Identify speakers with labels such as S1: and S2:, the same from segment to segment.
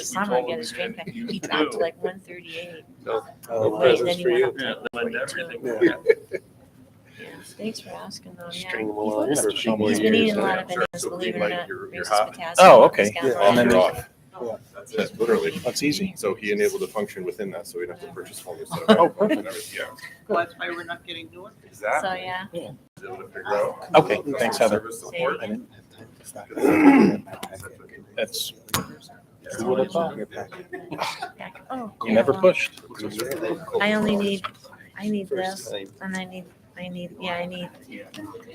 S1: summer, get his drink back. He dropped to like 138.
S2: No
S1: Wait, and
S2: presents
S1: then
S2: for
S1: he
S2: you.
S1: went up to like 42.
S3: Yeah.
S1: Yeah, thanks for asking though. Yeah.
S2: String them
S1: He
S2: along
S1: looks-
S2: for a few more
S1: He's been
S2: years.
S1: eating a lot of
S4: Sure.
S1: bananas,
S4: So
S1: believe it
S4: green
S1: or
S4: light,
S1: not.
S4: you're
S1: Raises
S4: hot.
S1: potassium.
S3: Oh, okay.
S1: He's got
S3: Yeah.
S1: all
S3: And then
S1: that.
S3: you're
S4: off.
S3: That's
S4: That's literally.
S3: That's easy.
S4: So he enabled to function within that, so we don't have to purchase one.
S3: Oh, perfect.
S4: Yeah,
S5: That's why we're not getting new ones.
S1: So
S4: exactly.
S1: yeah,
S4: Able to figure out.
S3: Okay, thanks, Heather.
S4: Service support.
S3: I didn't have time to stop. That's, who would have thought?
S1: oh,
S3: You never
S1: well,
S3: pushed.
S1: I need this,
S2: First time.
S1: and I need,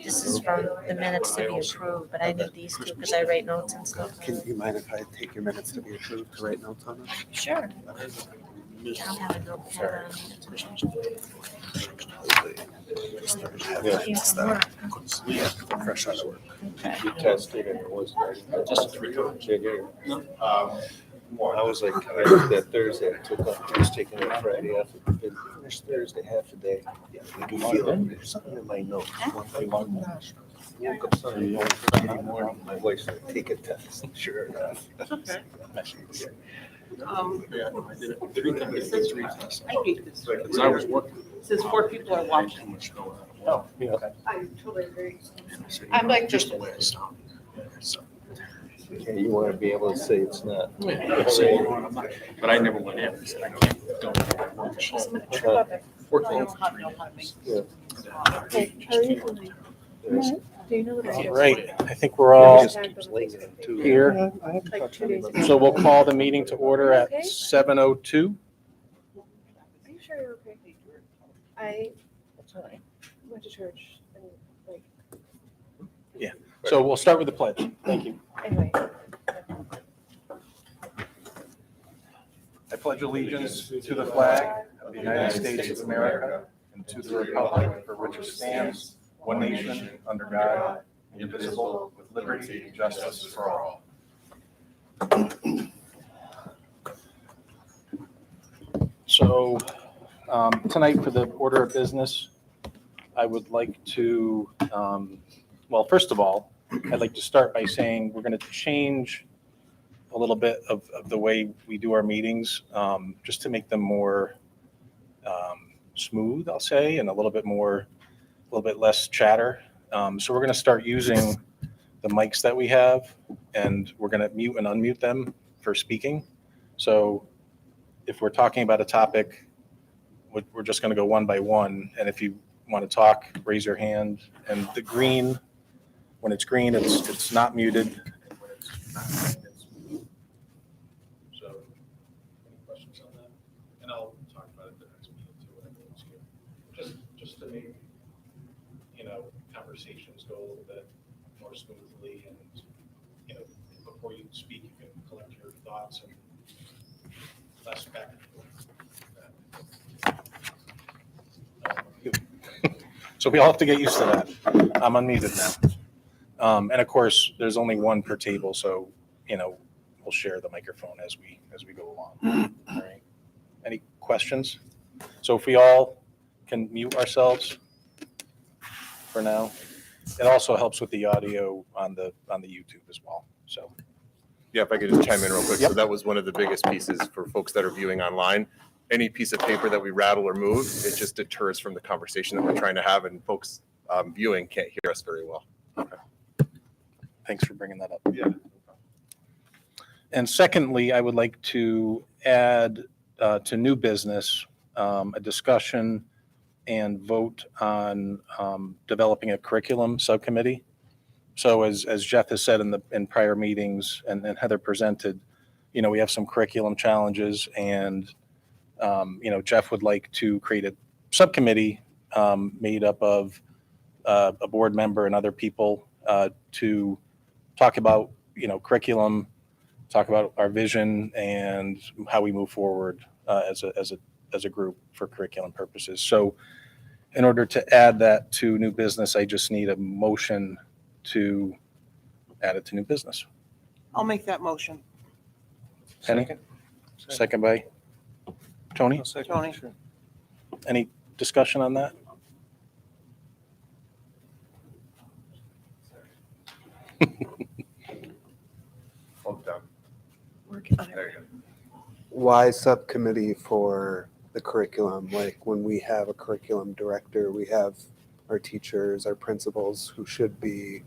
S1: this is from the minutes to be approved, but I need these two because I write notes and stuff.
S6: Can you mind if I take your minutes to be approved to write notes on them?
S1: Sure. I'll have a notepad
S2: Yeah.
S1: on. Came from work.
S6: Fresh out of work.
S1: Okay.
S2: You tested and it was just 3 times. Yeah, yeah. I was like, I did that Thursday, I took off, I was taking it Friday off, and finished Thursday half a day. Yeah, I can feel it. There's something in my nose. Woke up Sunday morning, my wife said, take a test. Sure enough.
S5: Okay.
S3: Yeah, I did it 3 times.
S5: I hate this.
S3: Because I was working.
S5: Since 4 people are watching.
S3: Oh, yeah.
S5: I totally agree.
S6: I'm like just
S3: the way it sounded.
S2: Yeah, you want to be able to say it's not.
S3: But I never went in. I said, I can't, don't.
S2: There's-
S1: Do you know what
S3: All right, I think we're all
S2: Just keeps laying it too.
S3: here.
S5: Like 2 days ago.
S3: So we'll call the meeting to order at 7:02.
S7: Are you sure you're okay? I went to church and like,
S3: So we'll start with the pledge. Thank you.
S7: anyway.
S3: I pledge allegiance to the flag of the United States of America and to the republic for which it stands, one nation, under God, indivisible, with liberty and justice for all. So tonight for the order of business, I would like to, well, first of all, I'd like to start by saying we're going to change a little bit of the way we do our meetings, just to make them more smooth, I'll say, and a little bit less chatter. So we're going to start using the mics that we have, and we're going to mute and unmute them for speaking. So if we're talking about a topic, we're just going to go one by one. And if you want to talk, raise your hand. And the green, when it's green, it's not muted. And when it's not green, it's muted. So any questions on that? And I'll talk about it the next meeting too, when everyone's here. Just to make, conversations go a little bit more smoothly, and, before you speak, you can collect your thoughts and less back and forth. So we all have to get used to that. I'm unmuted now. And of course, there's only one per table, so, we'll share the microphone as we go along. All right. Any questions? So if we all can mute ourselves for now. It also helps with the audio on the YouTube as well. So
S4: Yeah, if I could just chime in real quick.
S3: Yep.
S4: So that was one of the biggest pieces for folks that are viewing online. Any piece of paper that we rattle or move, it just deters from the conversation that we're trying to have, and folks viewing can't hear us very well.
S3: thanks for bringing that up.
S4: Yeah.
S3: And secondly, I would like to add to new business a discussion and vote on developing a curriculum subcommittee. So as Jeff has said in prior meetings, and Heather presented, we have some curriculum challenges, and Jeff would like to create a subcommittee made up of a board member and other people to talk about curriculum, talk about our vision and how we move forward as a group for curriculum purposes. So in order to add that to new business, I just need a motion to add it to new business.
S5: I'll make that motion.
S3: Penny? Second by Tony?
S5: Tony.
S3: Any discussion on that?
S4: Hold it down.
S5: Working on it.
S4: There you
S6: why subcommittee for the curriculum? Like when we have a curriculum director, we have our teachers, our principals who should be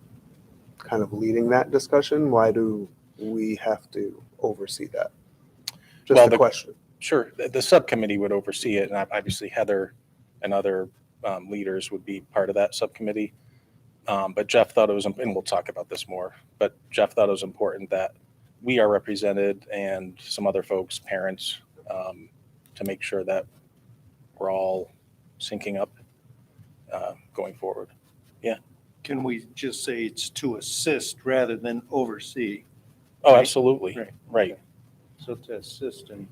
S6: kind of leading that discussion. Why do we have to oversee that? Just
S3: Well,
S6: a question.
S3: Sure, the subcommittee would oversee it, and obviously Heather and other leaders would be part of that subcommittee. But Jeff thought it was, and we'll talk about this more, but Jeff thought it was important that we are represented and some other folks, parents, to make sure that we're all syncing up going forward.
S8: Can we just say it's to assist rather than oversee?
S3: Oh,
S8: Right.
S3: absolutely. Right.
S8: So to assist and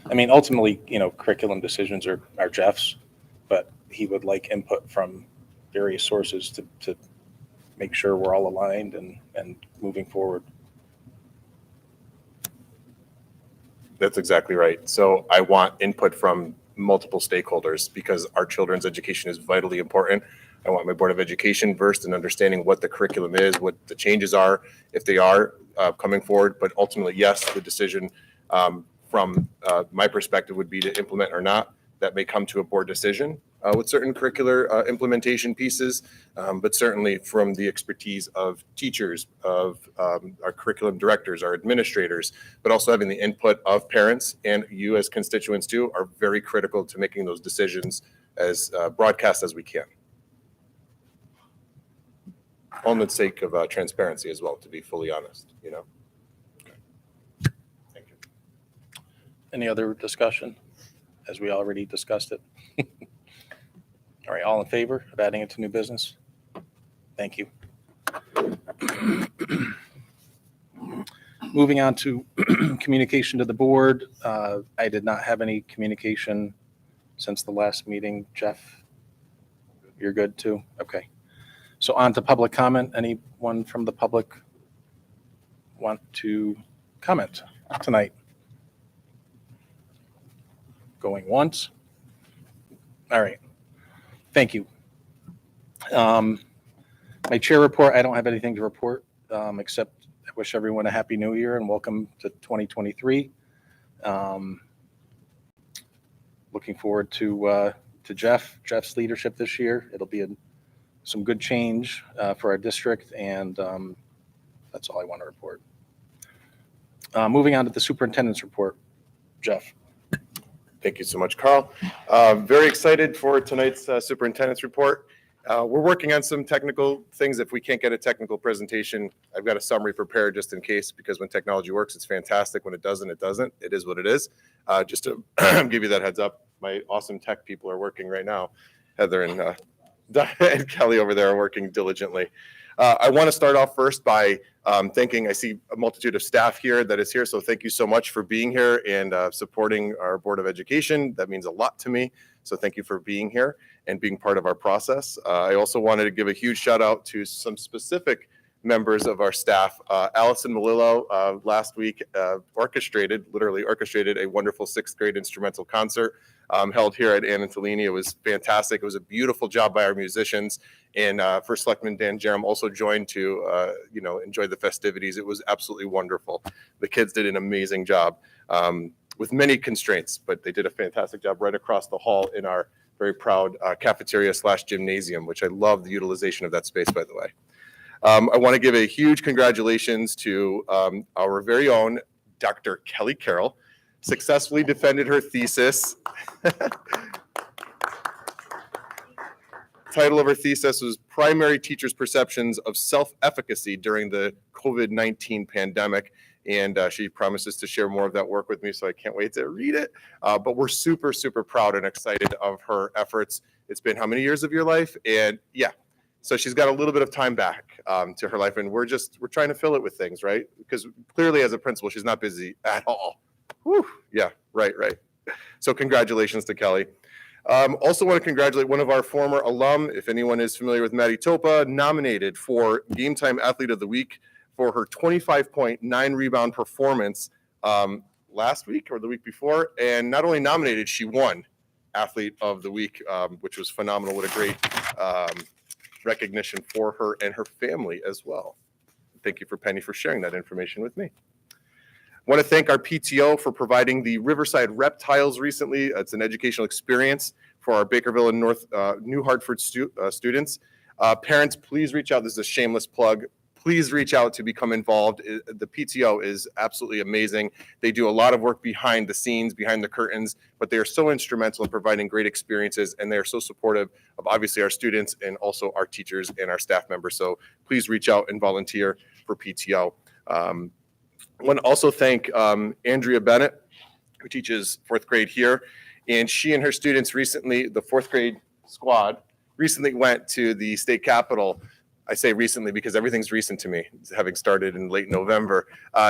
S3: I mean, ultimately, curriculum decisions are Jeff's, but he would like input from various sources to make sure we're all aligned and moving forward.
S4: That's exactly right. So I want input from multiple stakeholders because our children's education is vitally important. I want my Board of Education versed in understanding what the curriculum is, what the changes are, if they are coming forward. But ultimately, yes, the decision from my perspective would be to implement or not. That may come to a board decision with certain curricular implementation pieces, but certainly from the expertise of teachers, of our curriculum directors, our administrators, but also having the input of parents and you as constituents too are very critical to making those decisions as broadcast as we can. All in the sake of transparency as well, to be fully honest, Thank you.
S3: Any other discussion, as we already discussed it? All right, all in favor of adding it to new business? Thank you. Moving on to communication to the board. I did not have any communication since the last meeting. Jeff, you're good too? Okay. So on to public comment. Anyone from the public want to comment tonight? Going once? All right. Thank you. My chair report, I don't have anything to report, except I wish everyone a happy new year and welcome to 2023. Looking forward to Jeff's leadership this year. It'll be some good change for our district, and that's all I want to report. Moving on to the superintendent's report. Jeff.
S4: Thank you so much, Carl. Very excited for tonight's superintendent's report. We're working on some technical things. If we can't get a technical presentation, I've got a summary prepared just in case, because when technology works, it's fantastic. When it doesn't, it doesn't. It is what it is. Just to give you that heads up, my awesome tech people are working right now. Heather and Kelly over there are working diligently. I want to start off first by thanking, I see a multitude of staff here that is here, so thank you so much for being here and supporting our Board of Education. That means a lot to me, so thank you for being here and being part of our process. I also wanted to give a huge shout out to some specific members of our staff. Allison Malillo last week literally orchestrated a wonderful 6th grade instrumental concert held here at Ann and Tellini. It was fantastic. It was a beautiful job by our musicians. And First Selectman Dan Jerem also joined to, enjoy the festivities. It was absolutely wonderful. The kids did an amazing job with many constraints, but they did a fantastic job right across the hall in our very proud cafeteria/gymnasium, which I love the utilization of that space, by the way. I want to give a huge congratulations to our very own Dr. Kelly Carroll, successfully defended her thesis. Title of her thesis was Primary Teachers' Perceptions of Self-Efficacy During the COVID-19 Pandemic. And she promises to share more of that work with me, so I can't wait to read it. But we're super, super proud and excited of her efforts. It's been how many years of your life? And yeah, so she's got a little bit of time back to her life, and we're trying to fill it with things, right? Because clearly as a principal, she's not busy at all. Whew. Yeah, right. So congratulations to Kelly. Also want to congratulate one of our former alum, if anyone is familiar with Maddie Topa, nominated for Game Time Athlete of the Week for her 25.9 rebound performance last week or the week before. And not only nominated, she won Athlete of the Week, which was phenomenal. What a great recognition for her and her family as well. Thank you for Penny for sharing that information with me. Want to thank our PTO for providing the Riverside Reptiles recently. It's an educational experience for our Bakerville and New Hartford students. Parents, please reach out. This is a shameless plug. Please reach out to become involved. The PTO is absolutely amazing. They do a lot of work behind the scenes, behind the curtains, but they are so instrumental in providing great experiences, and they are so supportive of obviously our students and also our teachers and our staff members. So please reach out and volunteer for PTO. I want to also thank Andrea Bennett, who teaches fourth grade here, and she and her students recently, the fourth grade squad, recently went to the state capitol. I say recently because everything's recent to me, having started in late November.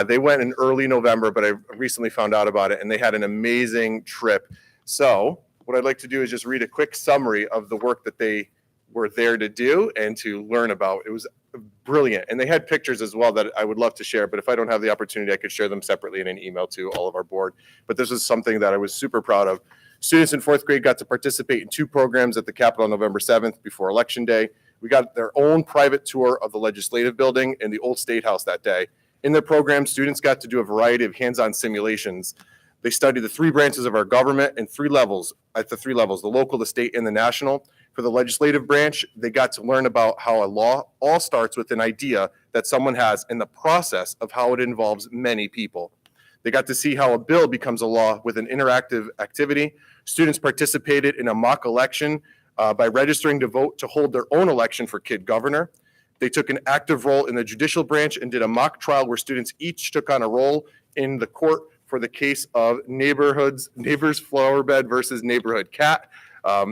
S4: They went in early November, but I recently found out about it, and they had an amazing trip. So what I'd like to do is just read a quick summary of the work that they were there to do and to learn about. It was brilliant. And they had pictures as well that I would love to share, but if I don't have the opportunity, I could share them separately in an email to all of our board. But this is something that I was super proud of. Students in fourth grade got to participate in 2 programs at the Capitol on November 7th before Election Day. We got their own private tour of the legislative building and the old State House that day. In their program, students got to do a variety of hands-on simulations. They studied the 3 branches of our government and 3 levels, the local, the state, and the national. For the legislative branch, they got to learn about how a law all starts with an idea that someone has and the process of how it involves many people. They got to see how a bill becomes a law with an interactive activity. Students participated in a mock election by registering to vote to hold their own election for kid governor. They took an active role in the judicial branch and did a mock trial where students each took on a role in the court for the case of neighbor's flower bed versus neighborhood cat,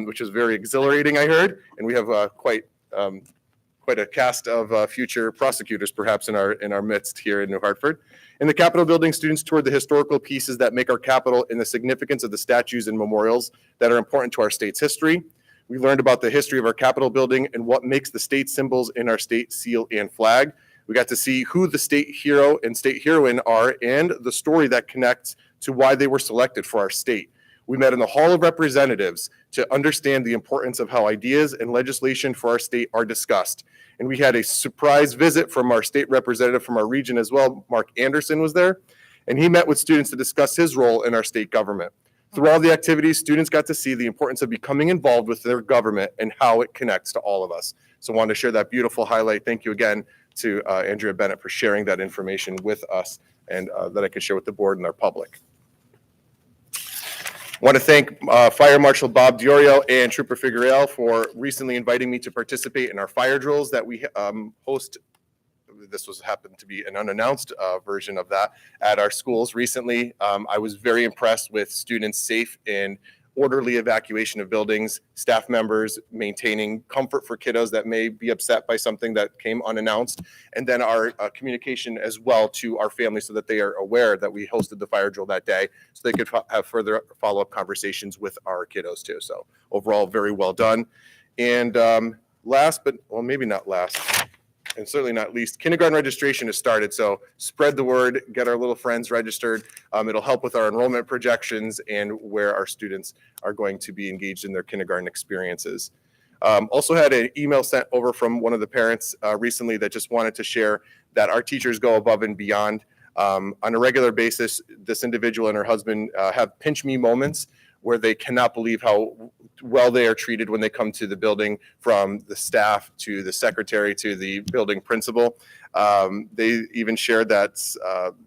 S4: which is very exhilarating, I heard. And we have quite a cast of future prosecutors perhaps in our midst here in New Hartford. In the Capitol building, students toured the historical pieces that make our Capitol and the significance of the statues and memorials that are important to our state's history. We learned about the history of our Capitol building and what makes the state symbols in our state seal and flag. We got to see who the state hero and state heroine are and the story that connects to why they were selected for our state. We met in the Hall of Representatives to understand the importance of how ideas and legislation for our state are discussed. And we had a surprise visit from our state representative from our region as well. Mark Anderson was there, and he met with students to discuss his role in our state government. Through all the activities, students got to see the importance of becoming involved with their government and how it connects to all of us. So I wanted to share that beautiful highlight. Thank you again to Andrea Bennett for sharing that information with us and that I could share with the board and our public. I want to thank Fire Marshal Bob Diorio and Trooper Figueroa for recently inviting me to participate in our fire drills that we host. This happened to be an unannounced version of that at our schools recently. I was very impressed with students' safe and orderly evacuation of buildings, staff members maintaining comfort for kiddos that may be upset by something that came unannounced, and then our communication as well to our families so that they are aware that we hosted the fire drill that day so they could have further follow-up conversations with our kiddos too. So overall, very well done. And last, but well, maybe not last, and certainly not least, kindergarten registration has started. So spread the word, get our little friends registered. It'll help with our enrollment projections and where our students are going to be engaged in their kindergarten experiences. Also had an email sent over from one of the parents recently that just wanted to share that our teachers go above and beyond. On a regular basis, this individual and her husband have pinch me moments where they cannot believe how well they are treated when they come to the building, from the staff to the secretary to the building principal. They even shared that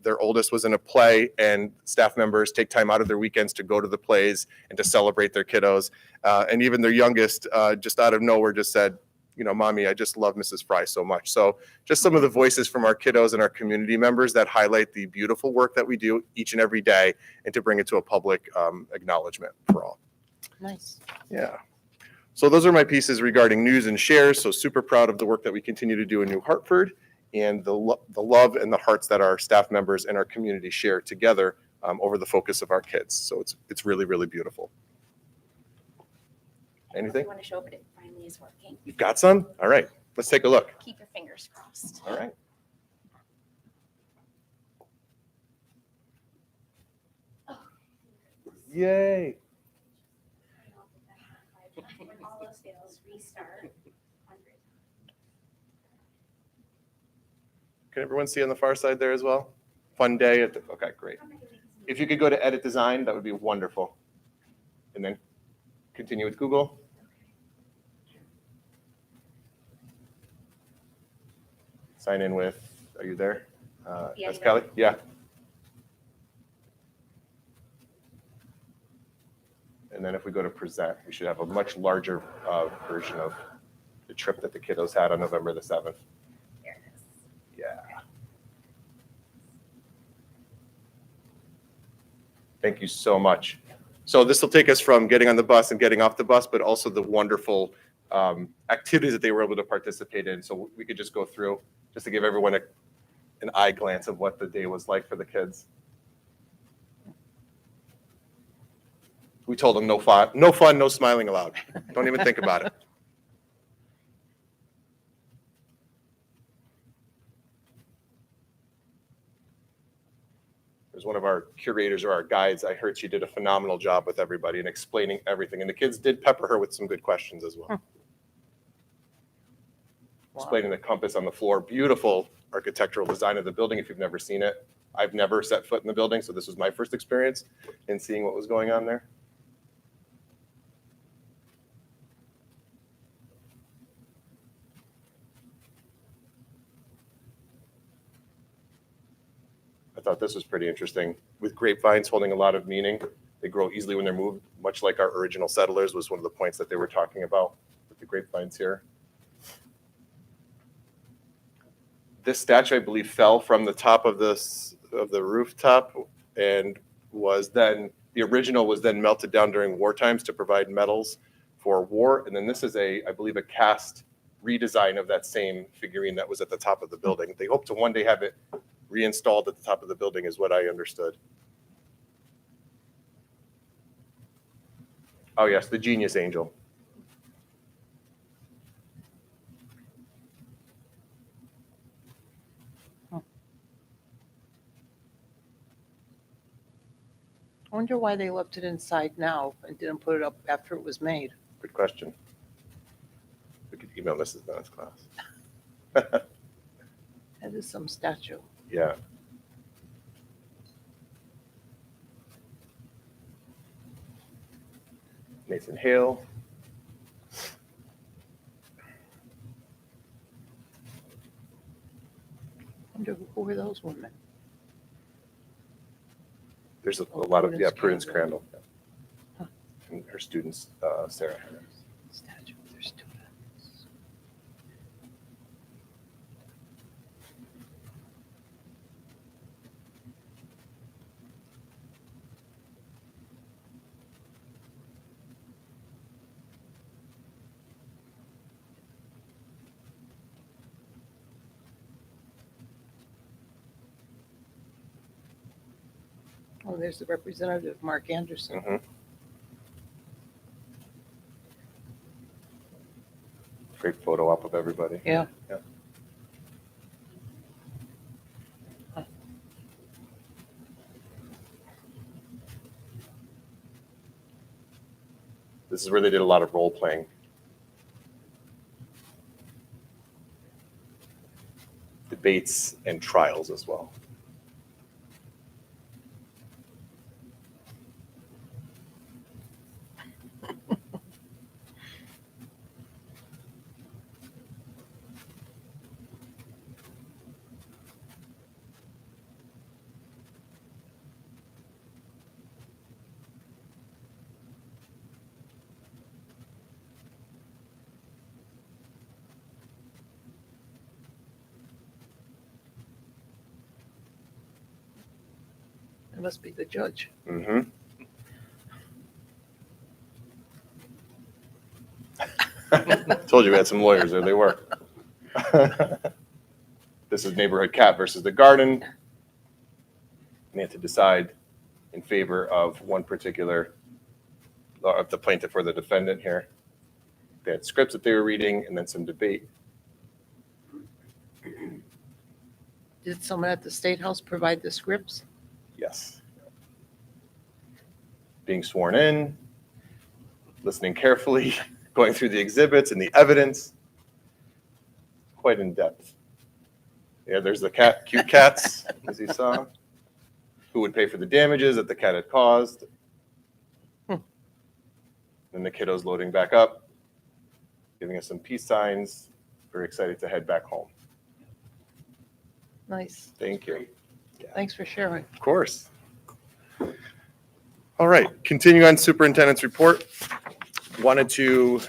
S4: their oldest was in a play and staff members take time out of their weekends to go to the plays and to celebrate their kiddos. And even their youngest, just out of nowhere, just said, you know, Mommy, I just love Mrs. Fry so much. So just some of the voices from our kiddos and our community members that highlight the beautiful work that we do each and every day, and to bring it to a public acknowledgement for all.
S5: Nice.
S4: Yeah. So those are my pieces regarding news and shares. So super proud of the work that we continue to do in New Hartford, and the love and the hearts that our staff members and our community share together over the focus of our kids. So it's really, really beautiful. Anything?
S9: You want to show it finally is working.
S4: You've got some? All right. Let's take a look.
S9: Keep your fingers crossed.
S4: All right. Yay.
S9: All those fails, restart. 100.
S4: Can everyone see on the far side there as well? fun day at the, okay, great. If you could go to edit design, that would be wonderful. And then continue with Google. Sign in with, are you there?
S9: Yeah,
S4: That's
S9: you
S4: Kelly? Yeah. And then if we go to present, we should have a much larger version of the trip that the kiddos had on November the 7th.
S9: There it is.
S4: Yeah. Thank you so much. So this will take us from getting on the bus and getting off the bus, but also the wonderful activities that they were able to participate in. So we could just go through, just to give everyone an eye glance of what the day was like for the kids. We told them no fun, no smiling allowed. Don't even think about it. There's one of our curators or our guides. I heard she did a phenomenal job with everybody and explaining everything. And the kids did pepper her with some good questions as well. Explaining the compass on the floor. Beautiful architectural design of the building if you've never seen it. I've never set foot in the building, so this was my first experience in seeing what was going on there. I thought this was pretty interesting. With grapevines holding a lot of meaning, they grow easily when they're moved, much like our original settlers was one of the points that they were talking about with the grapevines here. This statue, I believe, fell from the top of the rooftop and was then, the original was then melted down during war times to provide metals for war. And then this is I believe, a cast redesign of that same figurine that was at the top of the building. They hope to one day have it reinstalled at the top of the building is what I understood. Oh yes, the genius angel.
S5: I wonder why they left it inside now and didn't put it up after it was made.
S4: Good question. We could email Mrs. Bennett's class.
S5: That is some statue.
S4: Yeah. Nathan Hale.
S5: Wonder who were those women?
S4: There's a lot of,
S5: Prudence
S4: Prudence
S5: Crandall.
S4: Crandall.
S5: Huh.
S4: And her students, Sarah.
S5: Statue of their students. Oh, there's the representative, Mark Anderson.
S4: Mhm. Great photo op of everybody.
S5: Yeah.
S4: Yeah. This is where they did a lot of role playing. Debates and trials as well.
S5: It must be the judge.
S4: Mm-hmm. Told you we had some lawyers there. They were. This is neighborhood cat versus the garden. And they had to decide in favor of one particular, of the plaintiff or the defendant here. They had scripts that they were reading and then some debate.
S5: Did someone at the State House provide the scripts?
S4: Yes. Being sworn in, listening carefully, going through the exhibits and the evidence. Quite in depth. Yeah, there's the cat, cute cats, as you saw. who would pay for the damages that the cat had caused. Then the kiddos loading back up, giving us some peace signs. Very excited to head back home.
S5: Nice.
S4: Thank you.
S5: Thanks for sharing.
S4: Of course. All right, continuing on superintendent's report. Wanted to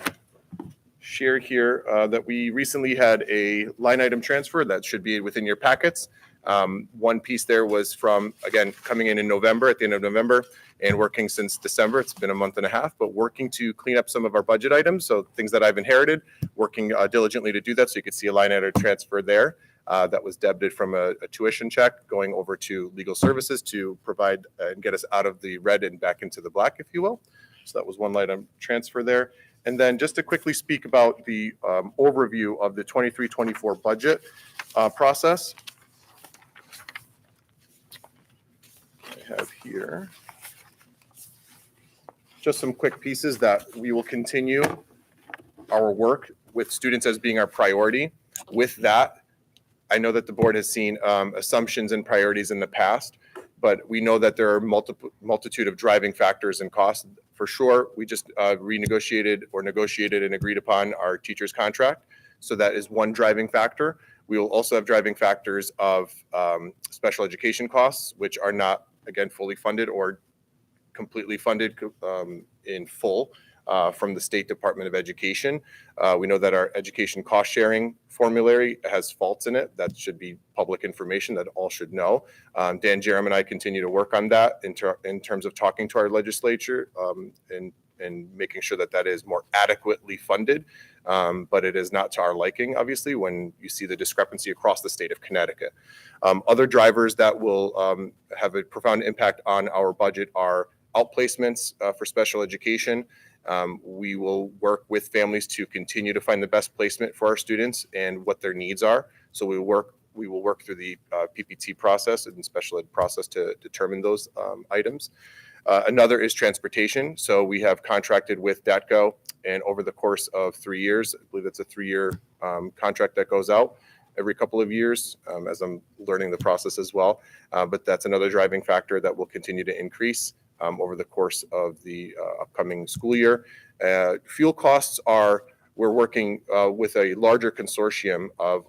S4: share here that we recently had a line item transfer that should be within your packets. One piece there was from, again, coming in November, at the end of November, and working since December. It's been a month and a half, but working to clean up some of our budget items. So things that I've inherited, working diligently to do that. So you could see a line item transfer there that was debited from a tuition check going over to legal services to provide and get us out of the red and back into the black, if you will. So that was one line item transfer there. And then just to quickly speak about the overview of the 23-24 budget process. I have here just some quick pieces that we will continue our work with students as being our priority. With that, I know that the board has seen assumptions and priorities in the past, but we know that there are multitude of driving factors and costs. For sure, we just renegotiated or negotiated and agreed upon our teacher's contract. So that is one driving factor. We will also have driving factors of special education costs, which are not, again, fully funded or completely funded in full from the State Department of Education. We know that our education cost sharing formulary has faults in it. That should be public information that all should know. Dan Jerem and I continue to work on that in terms of talking to our legislature and making sure that that is more adequately funded. But it is not to our liking, obviously, when you see the discrepancy across the state of Connecticut. Other drivers that will have a profound impact on our budget are outplacements for special education. We will work with families to continue to find the best placement for our students and what their needs are. So we will work through the PPT process and special ed process to determine those items. Another is transportation. So we have contracted with DATCO, and over the course of 3 years, I believe it's a 3-year contract that goes out every couple of years as I'm learning the process as well. But that's another driving factor that will continue to increase over the course of the upcoming school year. Fuel costs we're working with a larger consortium of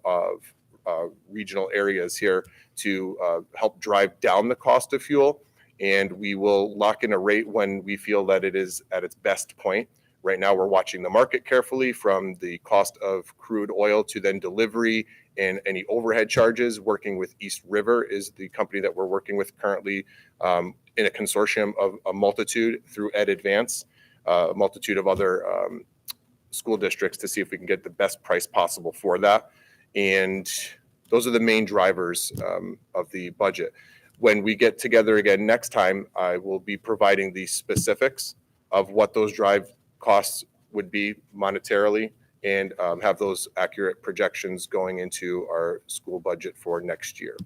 S4: regional areas here to help drive down the cost of fuel. And we will lock in a rate when we feel that it is at its best point. Right now, we're watching the market carefully from the cost of crude oil to then delivery and any overhead charges. Working with East River is the company that we're working with currently in a consortium of a multitude through Ed Advance, a multitude of other school districts to see if we can get the best price possible for that. And those are the main drivers of the budget. When we get together again next time, I will be providing the specifics of what those drive costs would be monetarily and have those accurate projections going into our school budget for next year.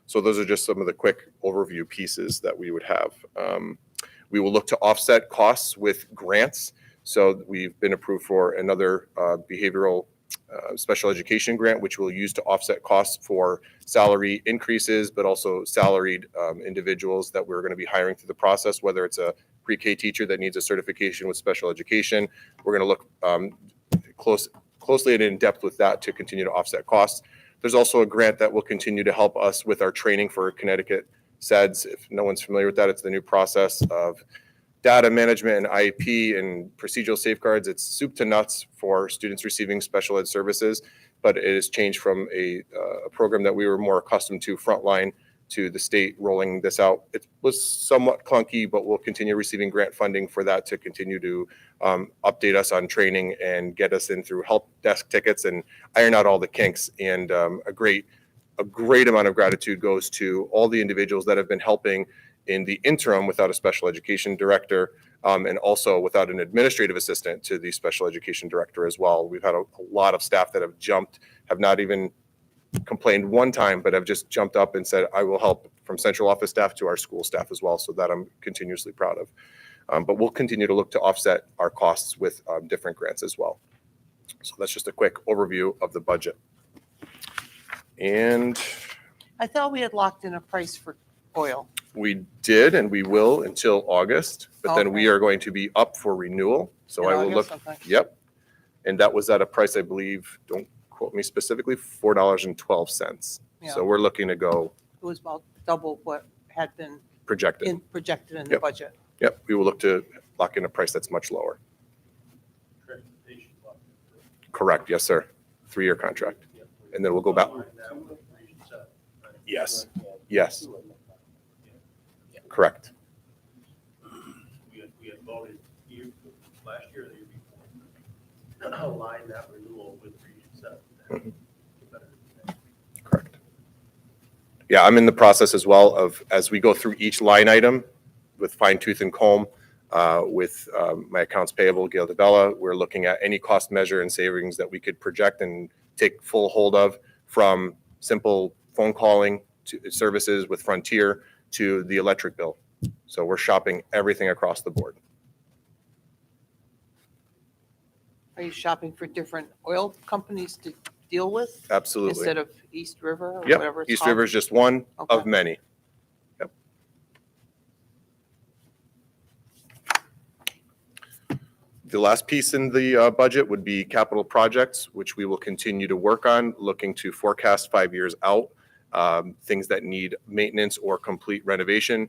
S4: So those are just some of the quick overview pieces that we would have. We will look to offset costs with grants. So we've been approved for another behavioral special education grant, which we'll use to offset costs for salary increases, but also salaried individuals that we're going to be hiring through the process, whether it's a pre-K teacher that needs a certification with special education. We're going to look closely and in depth with that to continue to offset costs. There's also a grant that will continue to help us with our training for Connecticut SEDS. If no one's familiar with that, it's the new process of data management and IEP and procedural safeguards. It's soup to nuts for students receiving special ed services, but it has changed from a program that we were more accustomed to frontline to the state rolling this out. It was somewhat clunky, but we'll continue receiving grant funding for that to continue to update us on training and get us in through help desk tickets and iron out all the kinks. And a great amount of gratitude goes to all the individuals that have been helping in the interim without a special education director and also without an administrative assistant to the special education director as well. We've had a lot of staff that have jumped, have not even complained one time, but have just jumped up and said, I will help, from central office staff to our school staff as well. So that I'm continuously proud of. But we'll continue to look to offset our costs with different grants as well. So that's just a quick overview of the budget. And
S5: I thought we had locked in a price for oil.
S4: We did, and we will until August, but then we
S5: Okay.
S4: are going to be up for renewal. So
S5: In
S4: I will look,
S5: August? Okay.
S4: yep. And that was at a price, I believe, don't quote me specifically, $4.12.
S5: Yeah.
S4: So we're looking to go
S5: It was about double what had been
S4: projected.
S5: projected in the
S4: Yep.
S5: budget.
S4: Yep, we will look to lock in a price that's much lower. Correct, yes, sir. 3-year contract. And then we'll go back. Yes, yes. Correct.
S10: We had voted last year or the year before, align that renewal with Region 7.
S4: Correct. Yeah, I'm in the process as well of, as we go through each line item with fine tooth and comb, with my accounts payable, Gail DeBella, we're looking at any cost measure and savings that we could project and take full hold of, from simple phone calling to services with Frontier to the electric bill. So we're shopping everything across the board.
S5: Are you shopping for different oil companies to deal with
S4: Absolutely.
S5: instead of East River or
S4: Yep,
S5: whatever it's
S4: East
S5: called?
S4: River is just one of
S5: Okay.
S4: many. Yep. The last piece in the budget would be capital projects, which we will continue to work on, looking to forecast 5 years out, things that need maintenance or complete renovation.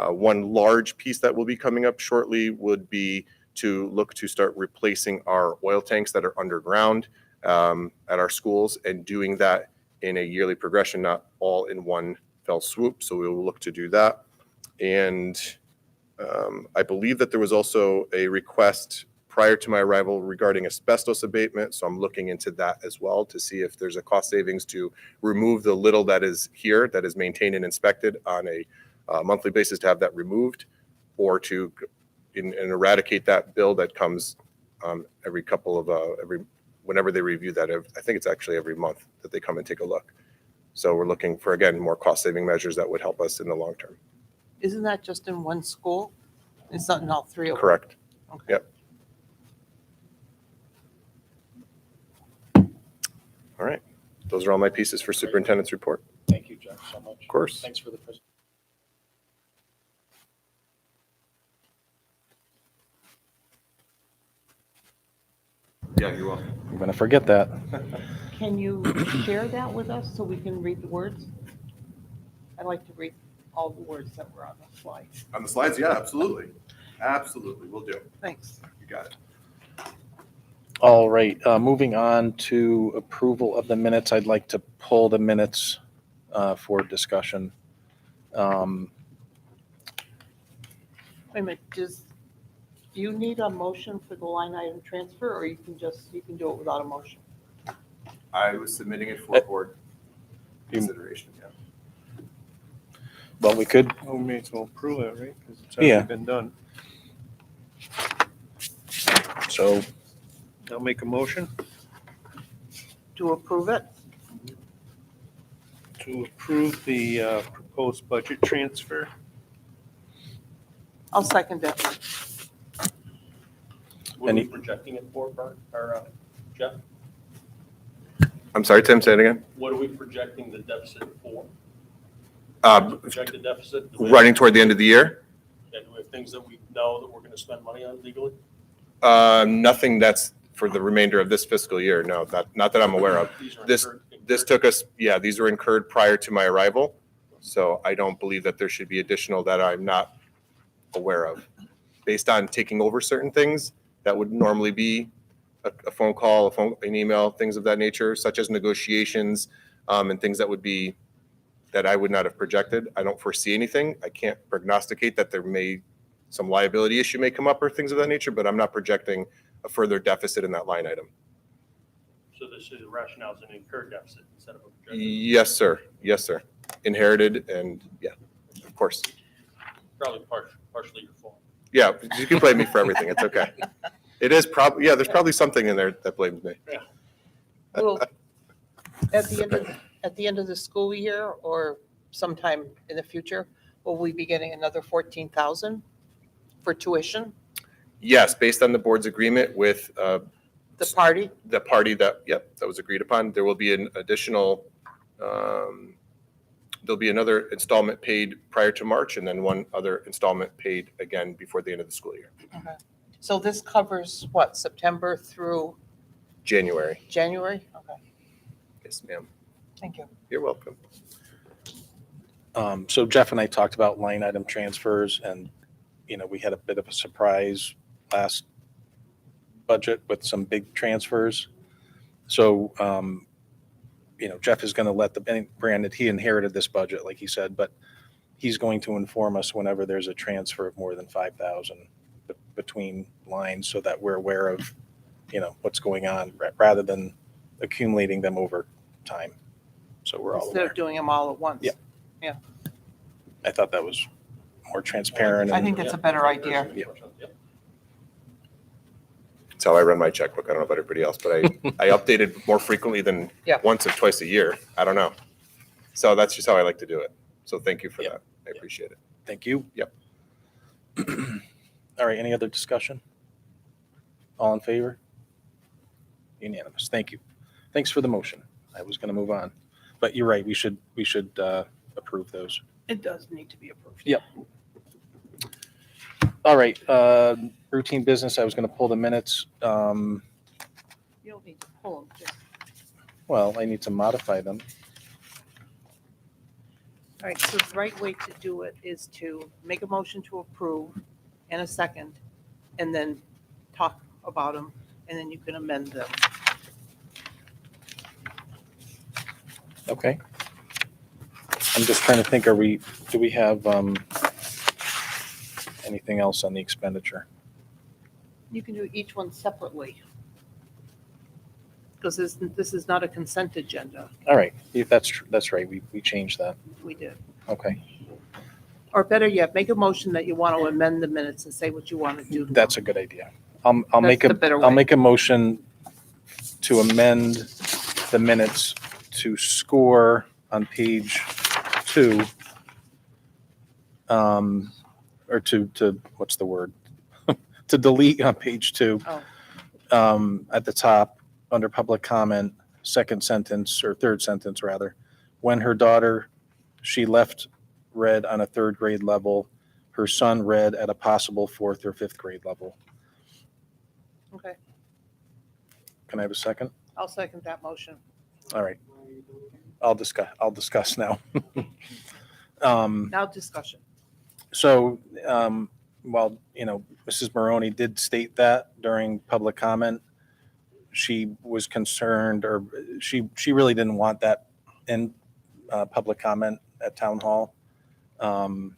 S4: One large piece that will be coming up shortly would be to look to start replacing our oil tanks that are underground at our schools, and doing that in a yearly progression, not all in one fell swoop. So we will look to do that. And I believe that there was also a request prior to my arrival regarding asbestos abatement. So I'm looking into that as well to see if there's a cost savings to remove the little that is here, that is maintained and inspected on a monthly basis, to have that removed, or to and eradicate that bill that comes every couple of, whenever they review that. I think it's actually every month that they come and take a look. So we're looking for, again, more cost-saving measures that would help us in the long term.
S5: Isn't that just in one school? It's not in all three of them?
S4: Correct.
S5: Okay.
S4: Yep. All right. Those are all my pieces for superintendent's report.
S3: Thank you, Jeff, so much.
S4: Of course.
S3: Thanks for the presentation.
S4: Yeah, you're welcome.
S3: I'm going to forget that.
S5: Can you share that with us so we can read the words? I'd like to read all the words that were on the slide.
S4: On the slides, yeah, absolutely. Absolutely, we'll do.
S5: Thanks.
S4: You got it.
S3: All right, moving on to approval of the minutes. I'd like to pull the minutes for discussion.
S5: Wait a minute, do you need a motion for the line item transfer, or you can do it without a motion?
S4: I was submitting it for board consideration, yeah.
S3: Well, we could,
S8: Oh, we may as well approve it, right? Because it's
S3: Yeah.
S8: already been done.
S3: so
S8: I'll make a motion
S5: To approve it?
S8: to approve the proposed budget transfer.
S5: I'll second that.
S10: What are we
S3: Any-
S10: projecting it for, Bart, or Jeff?
S4: I'm sorry, Tim, say it again.
S10: What are we projecting the deficit for? Projected deficit? Do we-
S4: Running toward the end of the year?
S10: Yeah, do we have things that we know that we're going to spend money on legally?
S4: Nothing that's for the remainder of this fiscal year. No, not that I'm aware of.
S10: These are
S4: This-
S10: incurred-
S4: This took us, yeah, these were incurred prior to my arrival. So I don't believe that there should be additional that I'm not aware of. Based on taking over certain things, that would normally be a phone call, an email, things of that nature, such as negotiations, and things that would be, that I would not have projected. I don't foresee anything. I can't prognosticate that some liability issue may come up or things of that nature, but I'm not projecting a further deficit in that line item.
S10: So this is the rationale is an incurred deficit instead of a projected.
S4: Yes, sir. Yes, sir. Inherited and yeah, of course.
S10: Probably partially your fault.
S4: Yeah, you can blame me for everything. It's okay. It is probably, yeah, there's probably something in there that blames me.
S5: Well, at the end of the school year or sometime in the future, will we be getting another 14,000 for tuition?
S4: Yes, based on the board's agreement with
S5: The party?
S4: the party that was agreed upon, there will be an additional there'll be another installment paid prior to March and then one other installment paid again before the end of the school year,
S5: Okay. So this covers what, September through
S4: January.
S5: January? Okay,
S4: Yes, ma'am.
S5: thank you.
S4: You're welcome.
S3: So Jeff and I talked about line item transfers, and, we had a bit of a surprise last budget with some big transfers. So, Jeff is going to let granted, he inherited this budget, like he said, but he's going to inform us whenever there's a transfer of more than 5,000 between lines, so that we're aware of, what's going on, rather than accumulating them over time. So we're all
S5: Instead
S3: aware.
S5: of doing them all at once.
S3: Yeah. I thought that was more transparent.
S5: I
S3: and-
S5: think that's a better idea.
S3: Yeah.
S4: That's how I run my checkbook. I don't know about everybody else, but I updated more frequently than
S5: Yeah.
S4: once or twice a year. I don't know. So that's just how I like to do it. So thank you for
S3: Yeah.
S4: that. I appreciate it.
S3: Thank you.
S4: Yep.
S3: All right, any other discussion? All in favor? Unanimous. Thank you. Thanks for the motion. I was going to move on, but you're right. We should approve those.
S5: It does need to be approved.
S3: Yep. All right, routine business. I was going to pull the minutes.
S5: You don't need to pull them, just.
S3: Well, I need to modify them.
S5: All right, so the right way to do it is to make a motion to approve in a second, and then talk about them, and then you can amend them.
S3: Okay. I'm just trying to think, do we have anything else on the expenditure?
S5: You can do each one separately. Because this is not a consent agenda.
S3: All right, if that's right. We changed that.
S5: We did.
S3: Okay,
S5: Or better yet, make a motion that you want to amend the minutes and say what you want to do.
S3: that's a good idea. I'll
S5: That's
S3: make
S5: the better
S3: I'll
S5: way.
S3: make a motion to amend the minutes to score on page 2, or to what's the word? To delete on page 2, at the top, under public comment, second sentence, or third sentence rather, when her daughter, she left read on a 3rd grade level, her son read at a possible 4th or 5th grade level.
S5: Okay,
S3: Can I have a second?
S5: I'll second that motion.
S3: All right. I'll discuss now.
S5: Now discussion.
S3: So, while, Mrs. Maroney did state that during public comment, she was concerned, or she really didn't want that in public comment at town hall. And,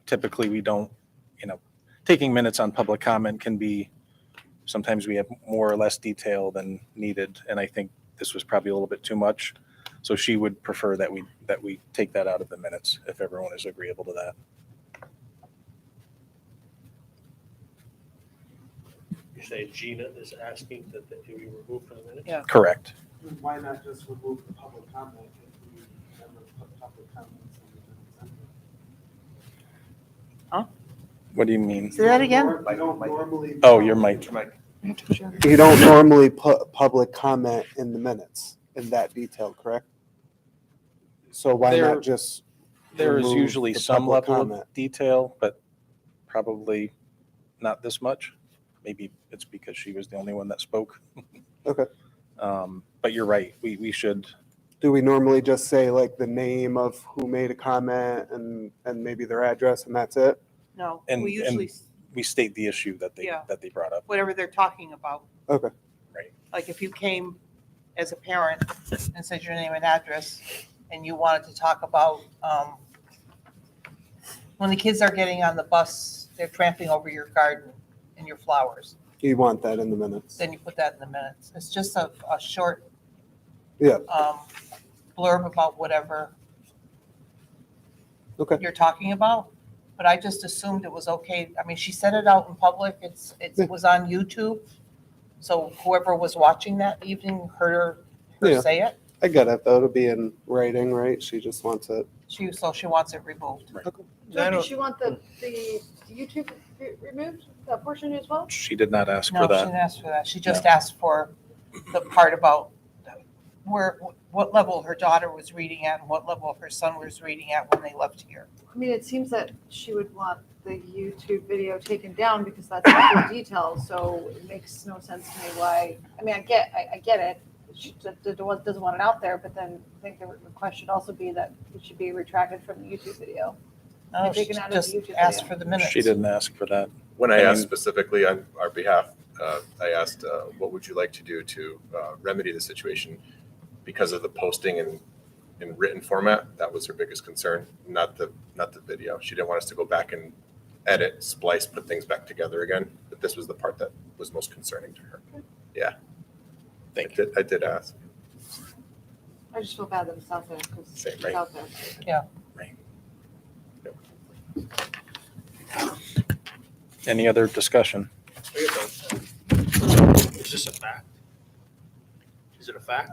S3: typically we don't, taking minutes on public comment can be, sometimes we have more or less detail than needed. And I think this was probably a little bit too much. So she would prefer that we take that out of the minutes, if everyone is agreeable to that.
S10: You say Gina is asking that it be removed from the minutes?
S5: Yeah.
S3: Correct.
S6: Why not just remove the public comment if we never put public comments in the minutes?
S3: What do you mean?
S5: Say that again?
S6: You don't normally.
S3: Oh, your mic.
S6: You don't normally put public comment in the minutes in that detail, correct? So why
S3: There-
S6: not just?
S3: There is
S6: remove
S3: usually
S6: the
S3: some
S6: public
S3: level
S6: comment?
S3: of detail, but probably not this much. Maybe it's because she was the only one that spoke.
S6: Okay.
S3: But you're right. We should,
S6: Do we normally just say like the name of who made a comment and maybe their address and that's it?
S5: No,
S3: And-
S5: we usually,
S3: we state the issue that
S5: Yeah.
S3: they brought up.
S5: whatever they're talking about.
S6: Okay.
S3: Right.
S5: Like if you came as a parent and said your name and address, and you wanted to talk about, when the kids are getting on the bus, they're tramping over your garden and your flowers,
S6: You want that in the minutes?
S5: then you put that in the minutes. It's just a short
S6: Yeah.
S5: blurb about whatever
S6: Okay.
S5: you're talking about, but I just assumed it was okay. I mean, she said it out in public. It was on YouTube. So whoever was watching that evening heard her
S6: Yeah.
S5: say it.
S6: I get it though, to be in writing, right? She just wants it.
S5: So she wants it removed.
S7: So did she want the YouTube removed, that portion as well?
S3: She did not ask
S5: No,
S3: for
S5: she
S3: that.
S5: didn't ask for that. She just asked for the part about what level her daughter was reading at and what level her son was reading at when they left here.
S7: I mean, it seems that she would want the YouTube video taken down because that's the full details, so it makes no sense to me why, I mean, I get it. She doesn't want it out there, but then I think the request should also be that it should be retracted from the YouTube video.
S5: No, she
S7: taken out of the
S5: just
S7: YouTube
S5: asked
S7: video.
S5: for the minutes.
S3: She didn't ask for that.
S4: When I
S3: I
S4: asked
S3: mean-
S4: specifically on our behalf, I asked, what would you like to do to remedy the situation? Because of the posting in written format, that was her biggest concern, not the video. She didn't want us to go back and edit, splice, put things back together again. But this was the part that was most concerning to her. Yeah.
S3: Thank you.
S4: I did ask.
S7: I just feel bad that it's out there because
S4: Same,
S7: it's
S4: right.
S7: out there.
S3: Any other discussion?
S10: Is this a fact? Is it a fact?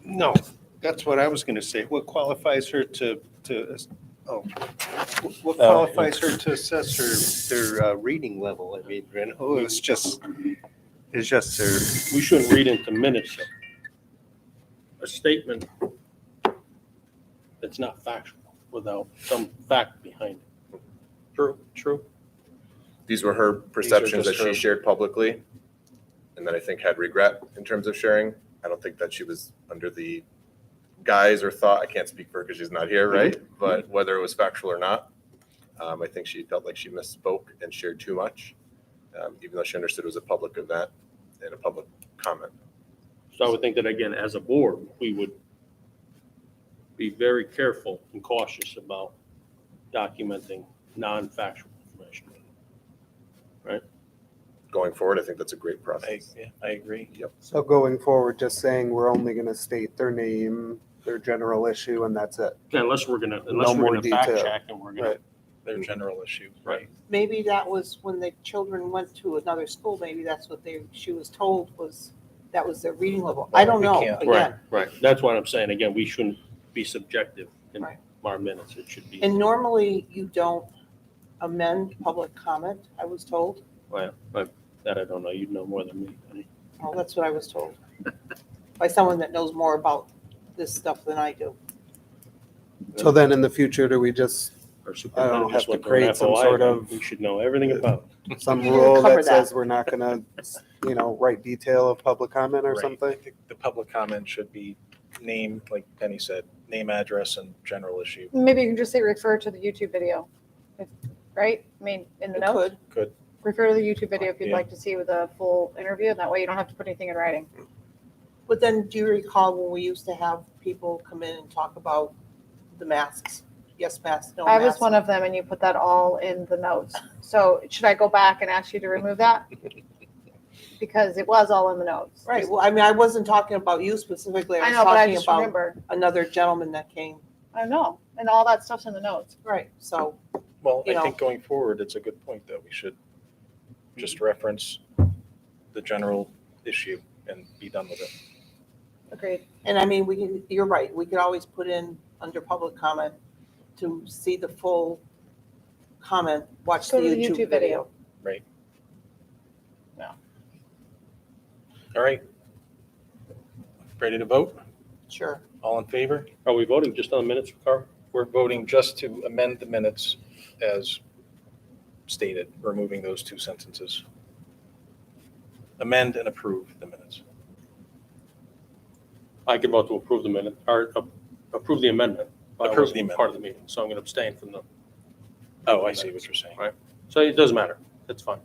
S8: No, that's what I was going to say. What qualifies her what qualifies her to assess her reading level? I mean, you know, it's just her.
S10: We shouldn't read into minutes a statement that's not factual without some fact behind it. True.
S4: These were her perceptions that
S3: just her-
S4: she shared publicly, and then I think had regret in terms of sharing. I don't think that she was under the guise or thought, I can't speak for her because she's not here, right? But whether it was factual or not, I think she felt like she misspoke and shared too much, even though she understood it was a public event and a public comment.
S10: So I would think that, again, as a board, we would be very careful and cautious about documenting non-factual information.
S4: Going forward, I think that's a great process.
S3: I agree.
S4: Yep.
S6: So going forward, just saying we're only going to state their name, their general issue, and that's it.
S10: Unless we're gonna
S6: more
S10: fact
S6: detail.
S10: check and we're gonna.
S6: Right.
S3: Their general issue.
S10: Right.
S5: Maybe that was when the children went to another school, maybe that's what she was told that was their reading level. I don't
S3: We
S5: know,
S3: can't-
S5: again.
S10: Right. That's what I'm saying. Again, we shouldn't be subjective in
S5: Right.
S10: our minutes. It should be.
S5: And normally you don't amend public comment, I was told.
S10: Well, that I don't know. You'd know more than me, honey.
S5: Well, that's what I was told by someone that knows more about this stuff than I do.
S6: So then in the future, do we just,
S10: Our
S6: I don't
S10: superintendent
S6: know,
S10: just
S6: have to
S10: went through an
S6: create some
S10: FOI.
S6: sort of-
S10: We should know everything about it.
S6: some
S5: We didn't
S6: rule
S5: cover
S6: that
S5: that.
S6: says we're not going to, write detail of public comment or
S3: Right.
S6: something?
S3: I think the public comment should be name, like Penny said, name, address, and general issue.
S11: Maybe you can just say refer to the YouTube video, right? I mean, in the
S5: It
S11: notes,
S5: could.
S11: refer to the YouTube video if you'd
S3: Yeah.
S11: like to see with a full interview. That way you don't have to put anything in writing.
S5: But then do you recall when we used to have people come in and talk about the masks? Yes, masks, no
S11: I
S5: masks.
S11: was one of them and you put that all in the notes. So should I go back and ask you to remove that? Because it was all in the notes.
S5: Right, well, I mean, I wasn't talking about you specifically.
S11: I
S5: I
S11: know,
S5: was
S11: but I
S5: talking
S11: just
S5: about
S11: remember.
S5: another gentleman that came.
S11: I know, and all that stuff's in the notes.
S5: Right, so,
S3: Well,
S5: You
S3: I
S5: know.
S3: think going forward, it's a good point that we should just reference the general issue and be done with it.
S11: Agreed.
S5: and I mean, you're right, we could always put in under public comment to see the full comment, watch the
S11: Go to the
S5: YouTube video.
S3: Right.
S11: Yeah.
S3: All right. Ready to vote?
S5: Sure.
S3: All in favor?
S10: Are we voting just on the minutes, Carl?
S3: We're voting just to amend the minutes as stated, removing those two sentences. Amend and approve the minutes.
S10: I can vote to approve the minute, or approve the amendment. but I
S3: Approve
S10: wasn't
S3: the
S10: Part of the meeting, so I'm going to abstain from the,
S3: Oh, I see what you're saying.
S10: Right. so it doesn't matter. It's fine.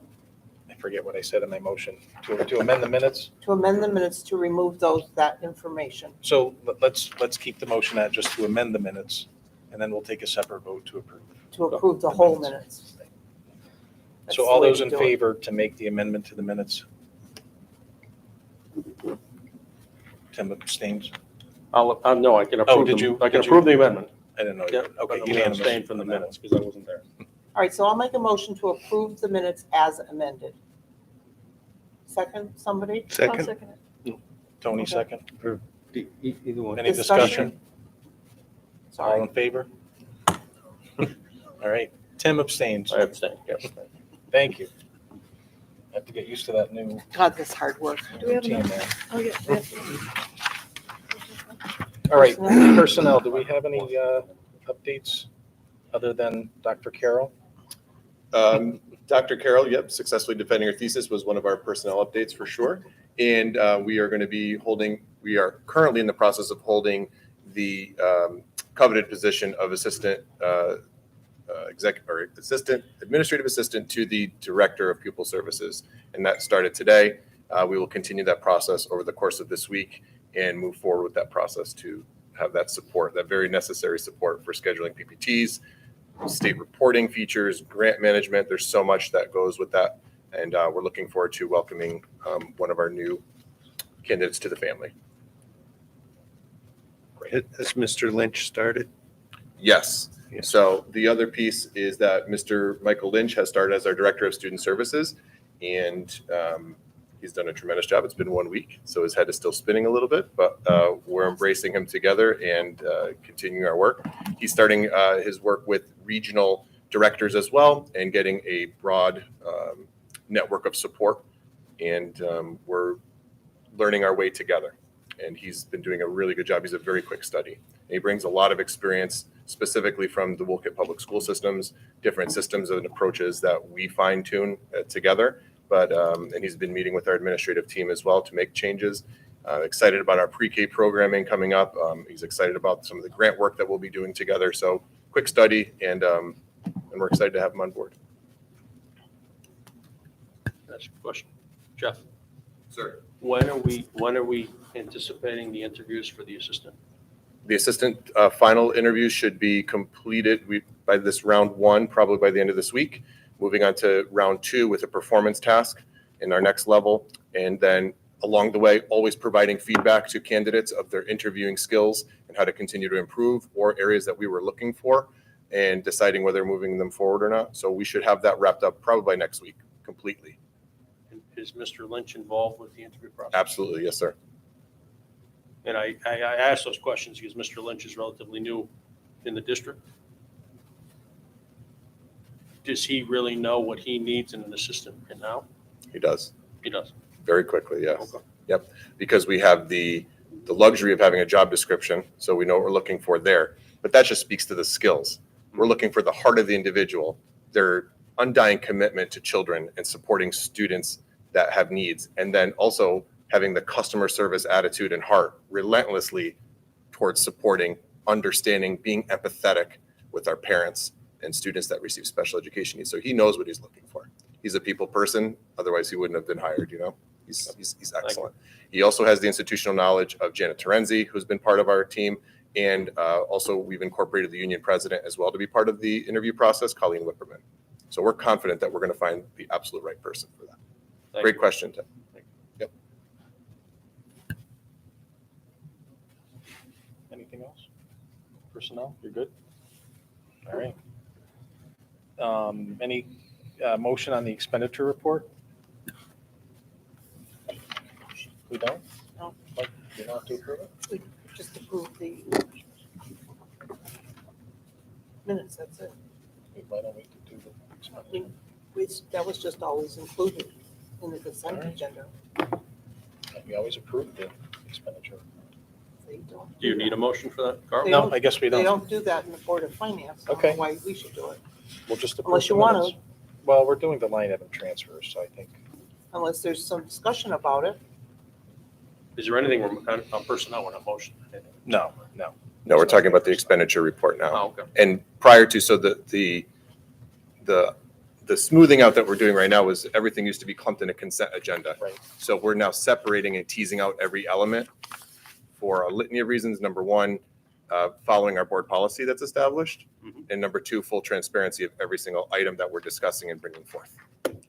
S3: I forget what I said in my motion. To amend the minutes?
S5: To amend the minutes to remove that information.
S3: So let's keep the motion at just to amend the minutes, and then we'll take a separate vote to approve.
S5: To approve the whole minutes. That's
S3: So
S5: the
S3: all
S5: way
S3: those
S5: to
S3: in
S5: do it.
S3: favor to make the amendment to the minutes? Tim abstains?
S10: No, I can
S3: Oh,
S10: approve,
S3: did you-
S10: I can
S3: did you-
S10: approve the amendment.
S3: I didn't know.
S10: Yeah,
S3: Okay,
S10: but I'm going to
S3: unanimous
S10: abstain from the
S3: on that
S10: minutes because I wasn't there.
S5: All right, so I'll make a motion to approve the minutes as amended. Second, somebody?
S11: I'll
S8: Second,
S11: second it.
S3: one. Tony,
S5: Okay.
S3: second.
S8: either one.
S3: Any
S5: Discussion?
S3: discussion? All
S5: Sorry.
S3: in favor? All right, Tim abstains.
S10: I abstain, yes.
S3: Thank you. I have to get used to that new
S5: God, this hard work.
S11: Do we have
S3: routine
S11: enough?
S3: there.
S11: Oh, yeah. we have
S3: All right, personnel, do we have any updates other than Dr. Carroll?
S4: Dr. Carroll, yep, successfully defending her thesis was one of our personnel updates for sure. And we are going to be we are currently in the process of holding the coveted position of assistant administrative assistant to the director of pupil services. And that started today. We will continue that process over the course of this week and move forward with that process to have that support, that very necessary support for scheduling PPTs, state reporting features, grant management. There's so much that goes with that. And we're looking forward to welcoming one of our new candidates to the family.
S8: Has Mr. Lynch started?
S4: Yes.
S8: Yeah.
S4: So the other piece is that Mr. Michael Lynch has started as our Director of Student Services, and he's done a tremendous job. It's been 1 week, so his head is still spinning a little bit, but we're embracing him together and continuing our work. He's starting his work with regional directors as well and getting a broad network of support, and we're learning our way together. And he's been doing a really good job. He's a very quick study. And he brings a lot of experience specifically from the Wolcott Public School systems, different systems and approaches that we fine tune together. But and he's been meeting with our administrative team as well to make changes. Excited about our pre-K programming coming up. He's excited about some of the grant work that we'll be doing together. So quick study, and we're excited to have him on board.
S10: That's a question. Jeff,
S4: Sir.
S10: when are we anticipating the interviews for the assistant?
S4: The assistant final interviews should be completed by this round 1, probably by the end of this week. Moving on to round 2 with a performance task in our next level. And then along the way, always providing feedback to candidates of their interviewing skills and how to continue to improve, or areas that we were looking for, and deciding whether moving them forward or not. So we should have that wrapped up probably by next week completely.
S10: And is Mr. Lynch involved with the interview process?
S4: Absolutely. Yes, sir.
S10: And I asked those questions because Mr. Lynch is relatively new in the district. Does he really know what he needs in an assistant right now?
S4: He does.
S10: He does.
S4: Very quickly, yes.
S10: Okay.
S4: Yep. Because we have the luxury of having a job description, so we know what we're looking for there. But that just speaks to the skills. We're looking for the heart of the individual, their undying commitment to children and supporting students that have needs, and then also having the customer service attitude and heart relentlessly towards supporting, understanding, being empathetic with our parents and students that receive special education needs. So he knows what he's looking for. He's a people person, otherwise he wouldn't have been hired, you know? He's excellent. He also has the institutional knowledge of Janet Terenzi, who's been part of our team, and also we've incorporated the union president as well to be part of the interview process, Colleen Whipperman. So we're confident that we're going to find the absolute right person for that. Great question, Tim. Yep.
S3: Anything else? Personnel, you're good? All right. Any motion on the expenditure report? We don't?
S5: No.
S3: Like, you don't have to approve it?
S5: We just approve the minutes, that's it.
S3: Why don't we do the expenditure?
S5: That was just always included in the consent
S3: All right.
S5: agenda.
S3: We always approve the expenditure.
S5: They don't.
S10: Do you need a motion for that, Carl?
S5: They
S3: No,
S5: don't-
S3: I guess we
S5: They
S3: don't.
S5: don't do that in the Board of Finance. I don't
S3: Okay.
S5: know why we should do it,
S3: We'll just approve
S5: unless you
S3: the
S5: want
S3: minutes.
S5: to,
S3: Well, we're doing the line item transfers, so I think.
S5: unless there's some discussion about it.
S10: Is there anything on personnel on a motion?
S3: No.
S4: No, we're talking about the expenditure report now.
S10: Oh, okay.
S4: And prior to, so the smoothing out that we're doing right now was everything used to be clumped in a consent agenda.
S3: Right.
S4: So we're now separating and teasing out every element for a litany of reasons. Number 1, following our board policy that's established.
S10: Mhm.
S4: And number 2, full transparency of every single item that we're discussing and bringing forth.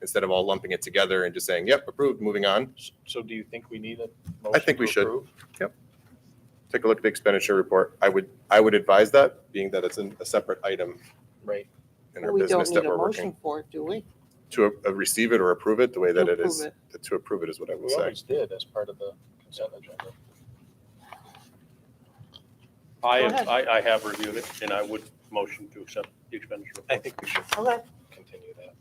S4: Instead of all lumping it together and just saying, yep, approved, moving on.
S3: So do you think we need a
S4: I
S3: motion
S4: think we
S3: to
S4: should.
S3: approve?
S4: Take a look at the expenditure report. I would advise that, being that it's a separate item
S3: Right.
S4: in our
S5: We don't
S4: business
S5: need
S4: that
S5: a
S4: we're
S5: motion
S4: working.
S5: for it, do we?
S4: To receive it or approve it the way that
S5: To
S4: it is.
S5: approve
S4: To approve it is what I would
S3: We
S4: say.
S3: always did as part of the consent agenda.
S10: I have reviewed it, and I would motion to accept the expenditure.
S3: I think we should
S5: Okay,
S3: continue that.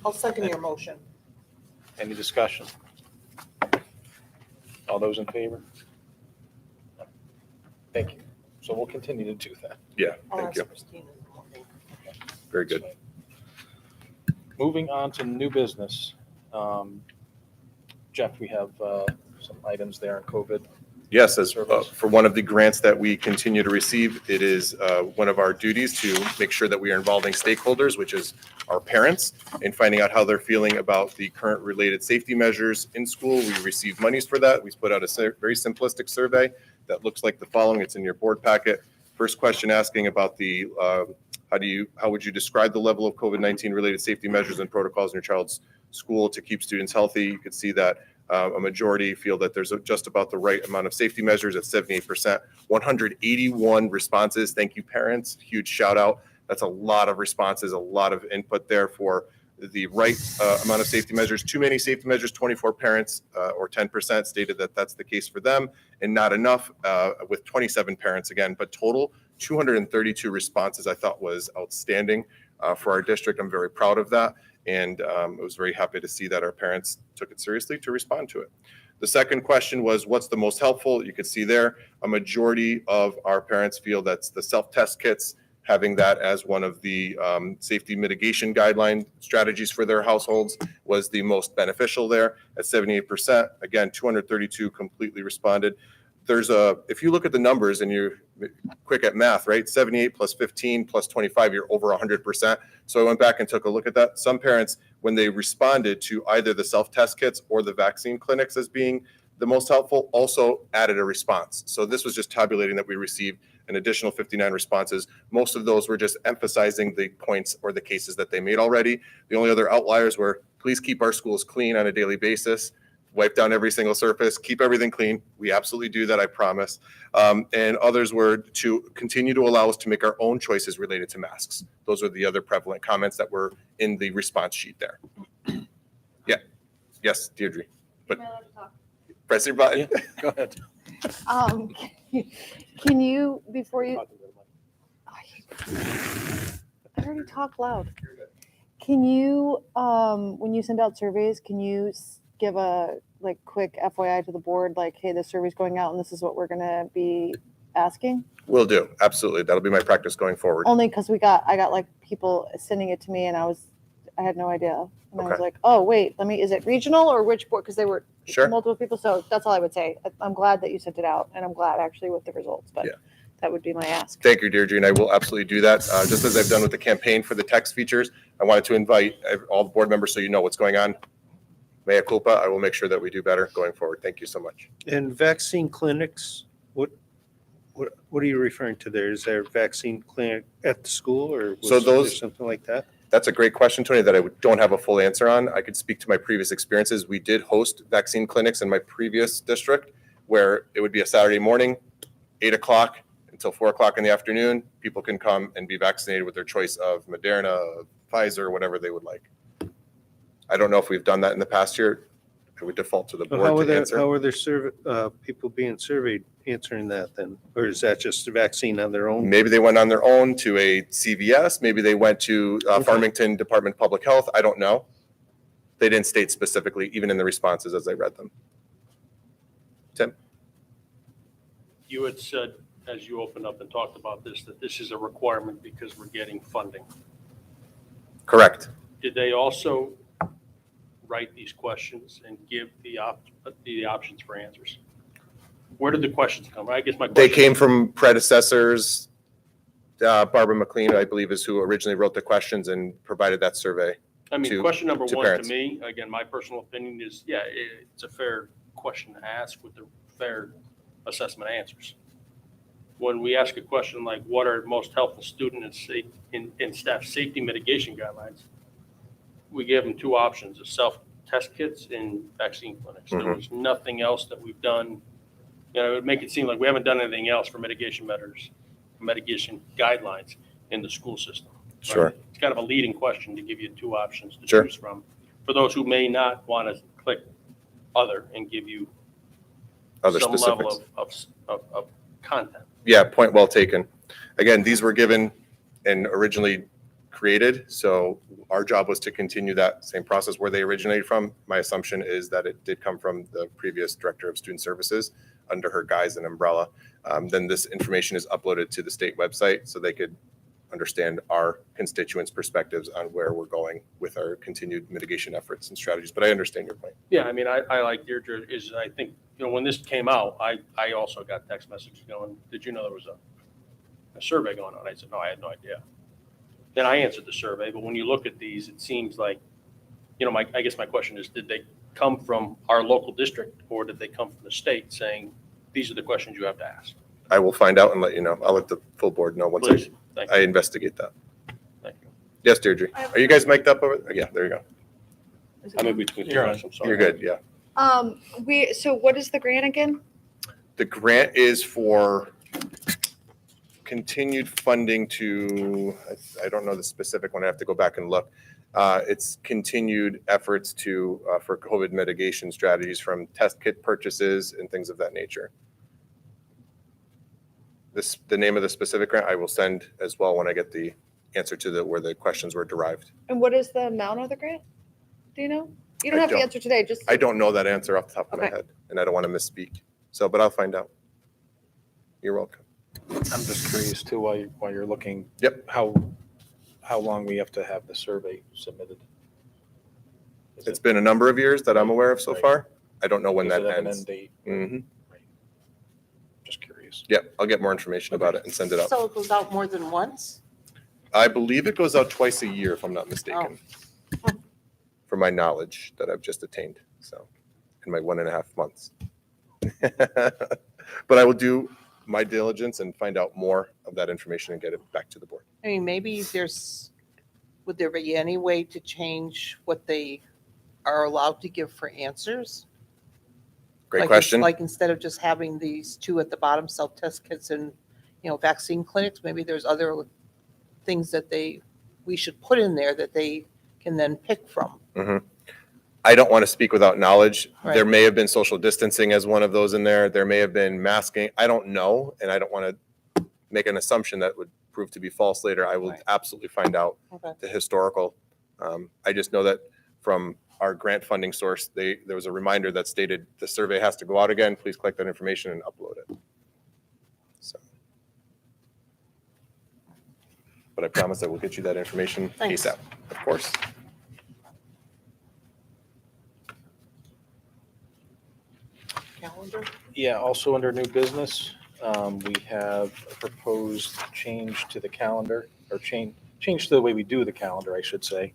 S5: I'll second your motion.
S3: Any discussion? All those in favor? Thank you. So we'll continue to do that.
S4: Yeah,
S5: I'll
S4: thank
S5: ask
S4: you.
S5: Christina in the morning.
S4: Very good.
S3: Moving on to new business. Jeff, we have some items there on COVID.
S4: Yes, as for one of the grants that we continue to receive, it is one of our duties to make sure that we are involving stakeholders, which is our parents, and finding out how they're feeling about the current related safety measures in school. We receive monies for that. We put out a very simplistic survey that looks like the following. It's in your board packet. First question asking about the how would you describe the level of COVID-19 related safety measures and protocols in your child's school to keep students healthy? You could see that a majority feel that there's just about the right amount of safety measures at 78%. 181 responses. Thank you, parents. Huge shout out. That's a lot of responses, a lot of input there for the right amount of safety measures. Too many safety measures, 24 parents or 10% stated that that's the case for them, and not enough with 27 parents again, but total 232 responses I thought was outstanding for our district. I'm very proud of that. And I was very happy to see that our parents took it seriously to respond to it. The second question was, what's the most helpful? You could see there, a majority of our parents feel that's the self-test kits, having that as one of the safety mitigation guideline strategies for their households was the most beneficial there at 78%. Again, 232 completely responded. If you look at the numbers and you're quick at math, right? 78 plus 15 plus 25, you're over 100%. So I went back and took a look at that. Some parents, when they responded to either the self-test kits or the vaccine clinics as being the most helpful, also added a response. So this was just tabulating that we received an additional 59 responses. Most of those were just emphasizing the points or the cases that they made already. The only other outliers were, please keep our schools clean on a daily basis. Wipe down every single surface, keep everything clean. We absolutely do that, I promise. And others were to continue to allow us to make our own choices related to masks. Those are the other prevalent comments that were in the response sheet there. Yeah, yes, Deirdre. But press your button.
S3: Yeah, go ahead.
S11: Can you, before you, I already talk loud. Can you, when you send out surveys, can you give a quick FYI to the board, like, hey, this survey's going out and this is what we're gonna be asking?
S4: Will do, absolutely. That'll be my practice going forward.
S11: Only because I got people sending it to me and I had no idea. And I was
S4: Okay.
S11: like, oh, wait, is it regional or which board? Because they were
S4: Sure.
S11: multiple people. So that's all I would say. I'm glad that you sent it out and I'm glad actually with the results, but
S4: Yeah.
S11: that would be my ask.
S4: Thank you, Deirdre, and I will absolutely do that. Just as I've done with the campaign for the text features, I wanted to invite all the board members so you know what's going on. Mea culpa, I will make sure that we do better going forward. Thank you so much.
S8: And vaccine clinics, what are you referring to there? Is there a vaccine clinic at the school or
S4: So
S8: was there
S4: those-
S8: something like that?
S4: That's a great question, Tony, that I don't have a full answer on. I could speak to my previous experiences. We did host vaccine clinics in my previous district where it would be a Saturday morning, 8 o'clock until 4 o'clock in the afternoon. People can come and be vaccinated with their choice of Moderna, Pfizer, whatever they would like. I don't know if we've done that in the past year. I would default to the
S8: How
S4: board
S8: are
S4: to
S8: there,
S4: answer.
S8: how are there people being surveyed answering that then? Or is that just a vaccine on their own?
S4: Maybe they went on their own to a CVS. Maybe they went to
S8: Okay.
S4: Farmington Department of Public Health. I don't know. They didn't state specifically, even in the responses as I read them. Tim?
S10: You had said, as you opened up and talked about this, that this is a requirement because we're getting funding.
S4: Correct.
S10: Did they also write these questions and give the options for answers? Where did the questions come? I guess my
S4: They
S10: question.
S4: came from predecessors. Barbara McLean, I believe, is who originally wrote the questions and provided that survey.
S10: I mean,
S4: to-
S10: question number
S4: to
S10: one
S4: parents.
S10: to me, again, my personal opinion is, yeah, it's a fair question to ask with the fair assessment answers. When we ask a question like, what are most helpful student and staff safety mitigation guidelines? We gave them two options, the self-test kits and vaccine clinics. There
S4: Mhm.
S10: was nothing else that we've done. It would make it seem like we haven't done anything else for mitigation measures, mitigation guidelines in the school system. right?
S4: Sure.
S10: It's kind of a leading question to give you two options to
S4: Sure.
S10: choose from. For those who may not want to click other and give you
S4: Other
S10: some level
S4: specifics.
S10: of content.
S4: Yeah, point well taken. Again, these were given and originally created, so our job was to continue that same process where they originated from. My assumption is that it did come from the previous director of student services. under her guise and umbrella. Then this information is uploaded to the state website so they could understand our constituents' perspectives on where we're going with our continued mitigation efforts and strategies. But I understand your point.
S10: Yeah, I mean, I like Deirdre is, I think, when this came out, I also got text messages going, did you know there was a survey going on? I said, no, I had no idea. Then I answered the survey, but when you look at these, it seems like, I guess my question is, did they come from our local district or did they come from the state saying, these are the questions you have to ask?
S4: I will find out and let you know. I'll let the full board know once
S10: Please, thank
S4: I
S10: you.
S4: investigate that.
S10: Thank you.
S4: Yes, Deirdre. Are you guys mic'd up over there? Yeah, there you go.
S10: I'm in between.
S3: You're on.
S10: I'm sorry.
S4: You're good, yeah.
S11: So what is the grant again?
S4: The grant is for continued funding to, I don't know the specific one, I have to go back and look. It's continued efforts for COVID mitigation strategies from test kit purchases and things of that nature. The name of the specific grant I will send as well when I get the answer to where the questions were derived.
S11: And what is the amount of the grant? Do you know? You don't
S4: I
S11: have the
S4: don't.
S11: answer today, just.
S4: I don't know that answer off the top of my
S11: Okay.
S4: head, and I don't want to misspeak. So, but I'll find out. You're welcome.
S3: I'm just curious too, while you're looking.
S4: Yep.
S3: How long we have to have the survey submitted? Is
S4: It's
S3: it-
S4: been a number of years that I'm aware of so
S3: Right.
S4: far. I don't know when
S3: does
S4: that
S3: it have an
S4: ends.
S3: end date?
S4: hmm
S3: Just curious.
S4: Yep, I'll get more information about it and send it out.
S5: So it goes out more than once?
S4: I believe it goes out twice a year, if I'm not mistaken. From my knowledge that I've just attained, so, in my 1.5 months. But I will do my diligence and find out more of that information and get it back to the board.
S5: I mean, maybe would there be any way to change what they are allowed to give for answers?
S4: Great
S5: Like
S4: question.
S5: Like instead of just having these two at the bottom, self-test kits and, vaccine clinics, maybe there's other things that we should put in there that they can then pick from.
S4: I don't want to speak without knowledge.
S5: Right.
S4: There may have been social distancing as one of those in there. There may have been masking. I don't know, and I don't want to make an assumption that would prove to be false later. I will
S5: Right.
S4: absolutely find out
S5: Okay.
S4: the historical. I just know that from our grant funding source, there was a reminder that stated the survey has to go out again. Please collect that information and upload it. So, but I promise I will get you that information
S5: Thanks.
S4: ASAP, of course.
S5: Calendar?
S3: Yeah, also under new business, we have a proposed change to the calendar, or change to the way we do the calendar, I should say.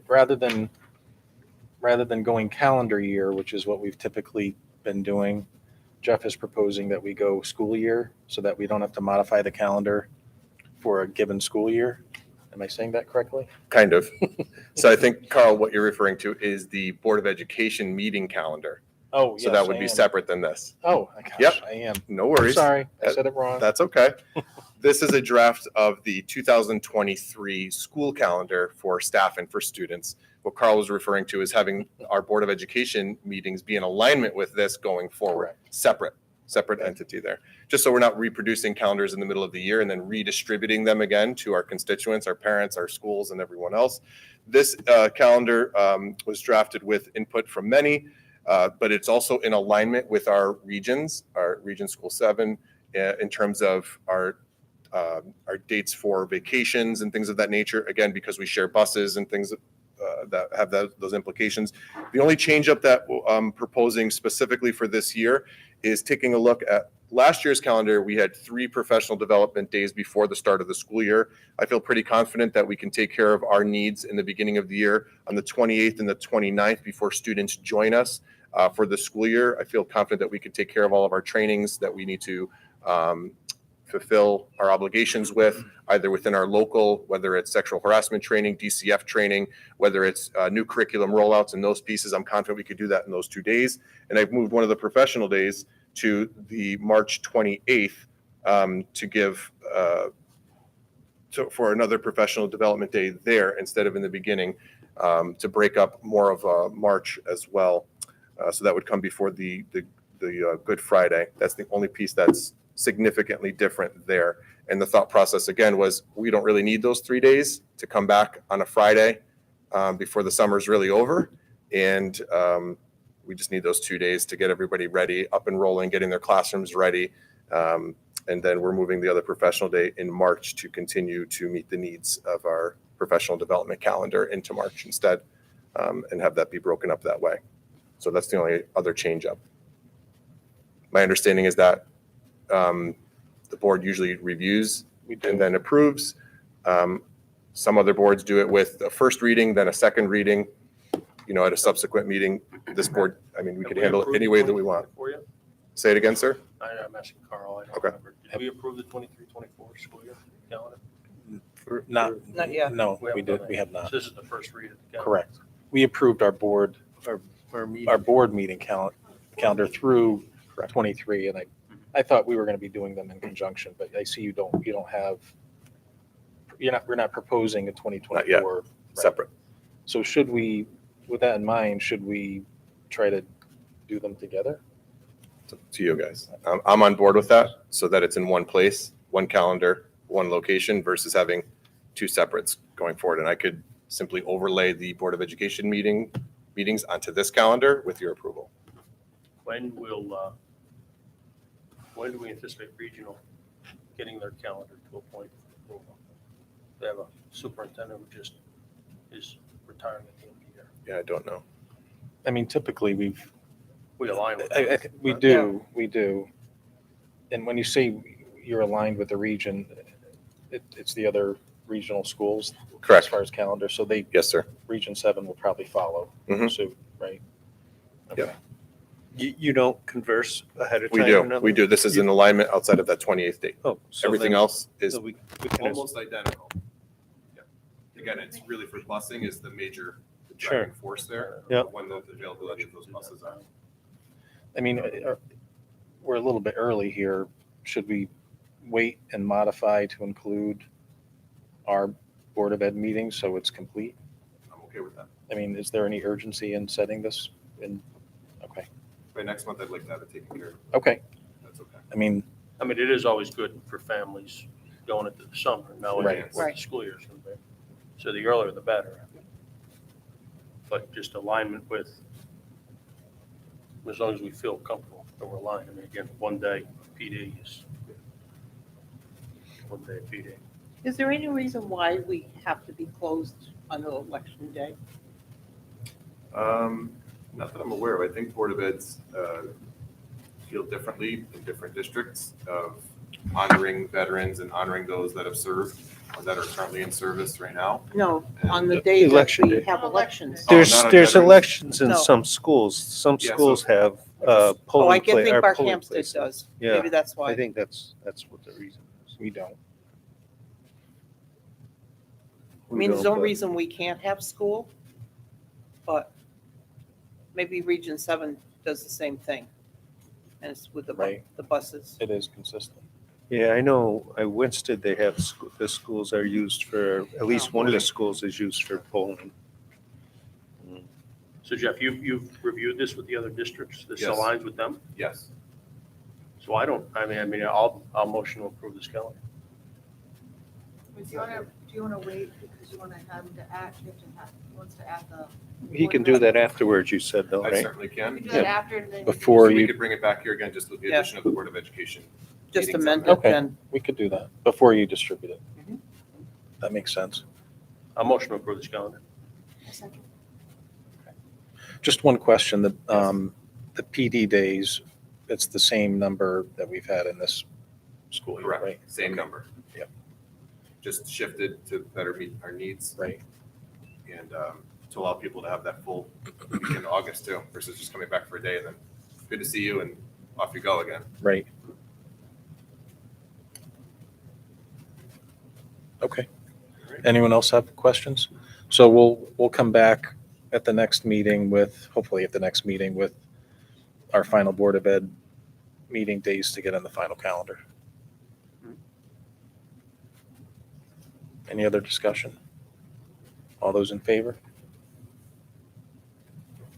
S3: Rather than going calendar year, which is what we've typically been doing, Jeff is proposing that we go school year so that we don't have to modify the calendar for a given school year. Am I saying that correctly?
S4: Kind of. So I think, Carl, what you're referring to is the Board of Education meeting calendar.
S3: Oh, yes.
S4: So that would
S3: I
S4: be
S3: am.
S4: separate than this.
S3: Oh, gosh,
S4: Yep.
S3: I am.
S4: No
S3: I'm
S4: worries.
S3: sorry, I said it wrong.
S4: That's okay. This is a draft of the 2023 school calendar for staff and for students. What Carl was referring to is having our Board of Education meetings be in alignment with this going forward. Separate entity there. Just so we're not reproducing calendars in the middle of the year and then redistributing them again to our constituents, our parents, our schools, and everyone else. This calendar was drafted with input from many, but it's also in alignment with our regions, our Region School 7, in terms of our dates for vacations and things of that nature. Again, because we share buses and things that have those implications. The only change up that I'm proposing specifically for this year is taking a look at last year's calendar. We had 3 professional development days before the start of the school year. I feel pretty confident that we can take care of our needs in the beginning of the year on the 28th and the 29th before students join us for the school year. I feel confident that we can take care of all of our trainings that we need to fulfill our obligations with, either within our local, whether it's sexual harassment training, DCF training, whether it's new curriculum rollouts and those pieces. I'm confident we could do that in those 2 days. And I've moved one of the professional days to the March 28th to give for another professional development day there instead of in the beginning, to break up more of March as well. So that would come before the Good Friday. That's the only piece that's significantly different there. And the thought process again was we don't really need those 3 days to come back on a Friday before the summer's really over. And We just need those 2 days to get everybody ready, up and rolling, getting their classrooms ready. And then we're moving the other professional day in March to continue to meet the needs of our professional development calendar into March instead, and have that be broken up that way. So that's the only other change up. My understanding is that the board usually reviews and then approves. Some other boards do it with a first reading, then a second reading, at a subsequent meeting. This board, we
S10: Have
S4: could
S10: we
S4: handle it
S10: approved
S4: any way that we want.
S10: For you?
S4: Say it again, sir?
S10: I'm asking Carl. I don't
S4: Okay.
S10: remember. Did we approve the 23-24 school year calendar?
S3: Not
S5: yet.
S3: No,
S10: We
S3: we
S10: haven't done
S3: did.
S10: that
S3: We
S10: yet.
S3: have not.
S10: So this is the first read of the calendar.
S3: Correct. We approved our board
S8: Our
S3: board meeting calendar through 23, and I thought we were going to be doing them in conjunction, but I see you don't have, we're not proposing a 2024. Right.
S4: Separate.
S3: So should we, with that in mind, should we try to do them together?
S4: To you guys. I'm on board with that so that it's in one place, one calendar, one location versus having two separates going forward. And I could simply overlay the Board of Education meetings onto this calendar with your approval.
S10: When do we anticipate regional getting their calendar to a point of approval? They have a superintendent who just is retiring at the end of the year.
S4: Yeah, I don't know.
S3: Typically
S10: We align with
S3: I
S10: them.
S3: think we do. And when you say you're aligned with the region, it's the other regional schools as
S4: Correct.
S3: far as calendar. So
S4: Yes, sir.
S3: Region 7 will probably follow
S4: Mhm.
S3: suit, right?
S4: Yeah.
S8: You don't converse ahead of
S4: We
S8: time?
S4: do.
S8: in other
S4: We do.
S8: words?
S4: This is an alignment outside of that 28th date.
S8: Oh, so
S4: Everything
S8: then-
S4: else is
S8: so we can-
S4: almost identical. Yeah. Again, it's really for busing is the major
S8: Sure.
S4: driving force there.
S8: Yeah.
S4: When the availability of those buses are.
S3: We're a little bit early here. Should we wait and modify to include our Board of Ed meeting so it's complete?
S4: I'm okay with that.
S3: Is there any urgency in setting this? Okay.
S4: By next month, I'd like to have it taken care of.
S3: Okay.
S4: That's okay.
S10: It is always good for families going into the summer, knowing
S3: Right.
S10: what the school year is going to be. So the earlier the better. But just alignment with, as long as we feel comfortable that we're aligned. Again, one day PD is one day PD.
S5: Is there any reason why we have to be closed on election day?
S4: Not that I'm aware of. I think Board of Eds feel differently in different districts of honoring veterans and honoring those that have served or that are currently in service right now.
S5: No, on the
S8: And
S5: day that
S8: election
S5: we
S8: day.
S5: have elections.
S4: Oh,
S8: There's
S4: not on
S8: there's
S4: veterans?
S8: elections in
S5: No.
S8: some schools. Some
S4: Yeah, so-
S8: schools have
S5: Oh, I
S8: polling
S5: can think
S8: our
S5: Park
S8: polling
S5: Hampstead
S8: places.
S5: does.
S8: Yeah,
S5: Maybe that's
S8: I
S5: why.
S8: think that's what the reason is.
S3: We don't.
S5: There's no
S8: but-
S5: reason we can't have school, but maybe Region 7 does the same thing. And it's with
S3: Right.
S5: the buses.
S3: It is consistent.
S8: Yeah, I know, at Winston, they have, the schools are used for, at least one of the schools is used for polling.
S10: So Jeff, you've reviewed this with the other districts? This
S4: Yes.
S10: aligns with them?
S4: Yes.
S10: So I'll motion to approve this calendar.
S7: Do you want to wait because you want to have him to act, he wants to add the.
S8: He can do that afterwards, you said though,
S4: I
S8: right?
S4: certainly
S7: You
S4: can.
S7: can do that after and then.
S3: Before
S4: So we
S3: you-
S4: could bring it back here again, just with the
S5: Yeah.
S4: addition of the Board of Education.
S5: Just
S4: meetings on
S5: amend
S4: that.
S5: it
S3: Okay.
S5: then.
S3: We could do that before you distribute it.
S5: Mhm.
S3: That makes sense.
S10: I'll motion to approve this calendar.
S3: Just one question, the PD days, it's the same number that we've had in this school year, right?
S4: Correct. Same
S3: Okay.
S4: number.
S3: Yep.
S4: Just shifted to better meet our needs
S3: Right.
S4: and to allow people to have that full week in August too, versus just coming back for a day and then good to see you and off you go again.
S3: Right. Okay. Anyone else have questions? So we'll come back at the next meeting hopefully at the next meeting with our final Board of Ed meeting days to get on the final calendar. Any other discussion? All those in favor?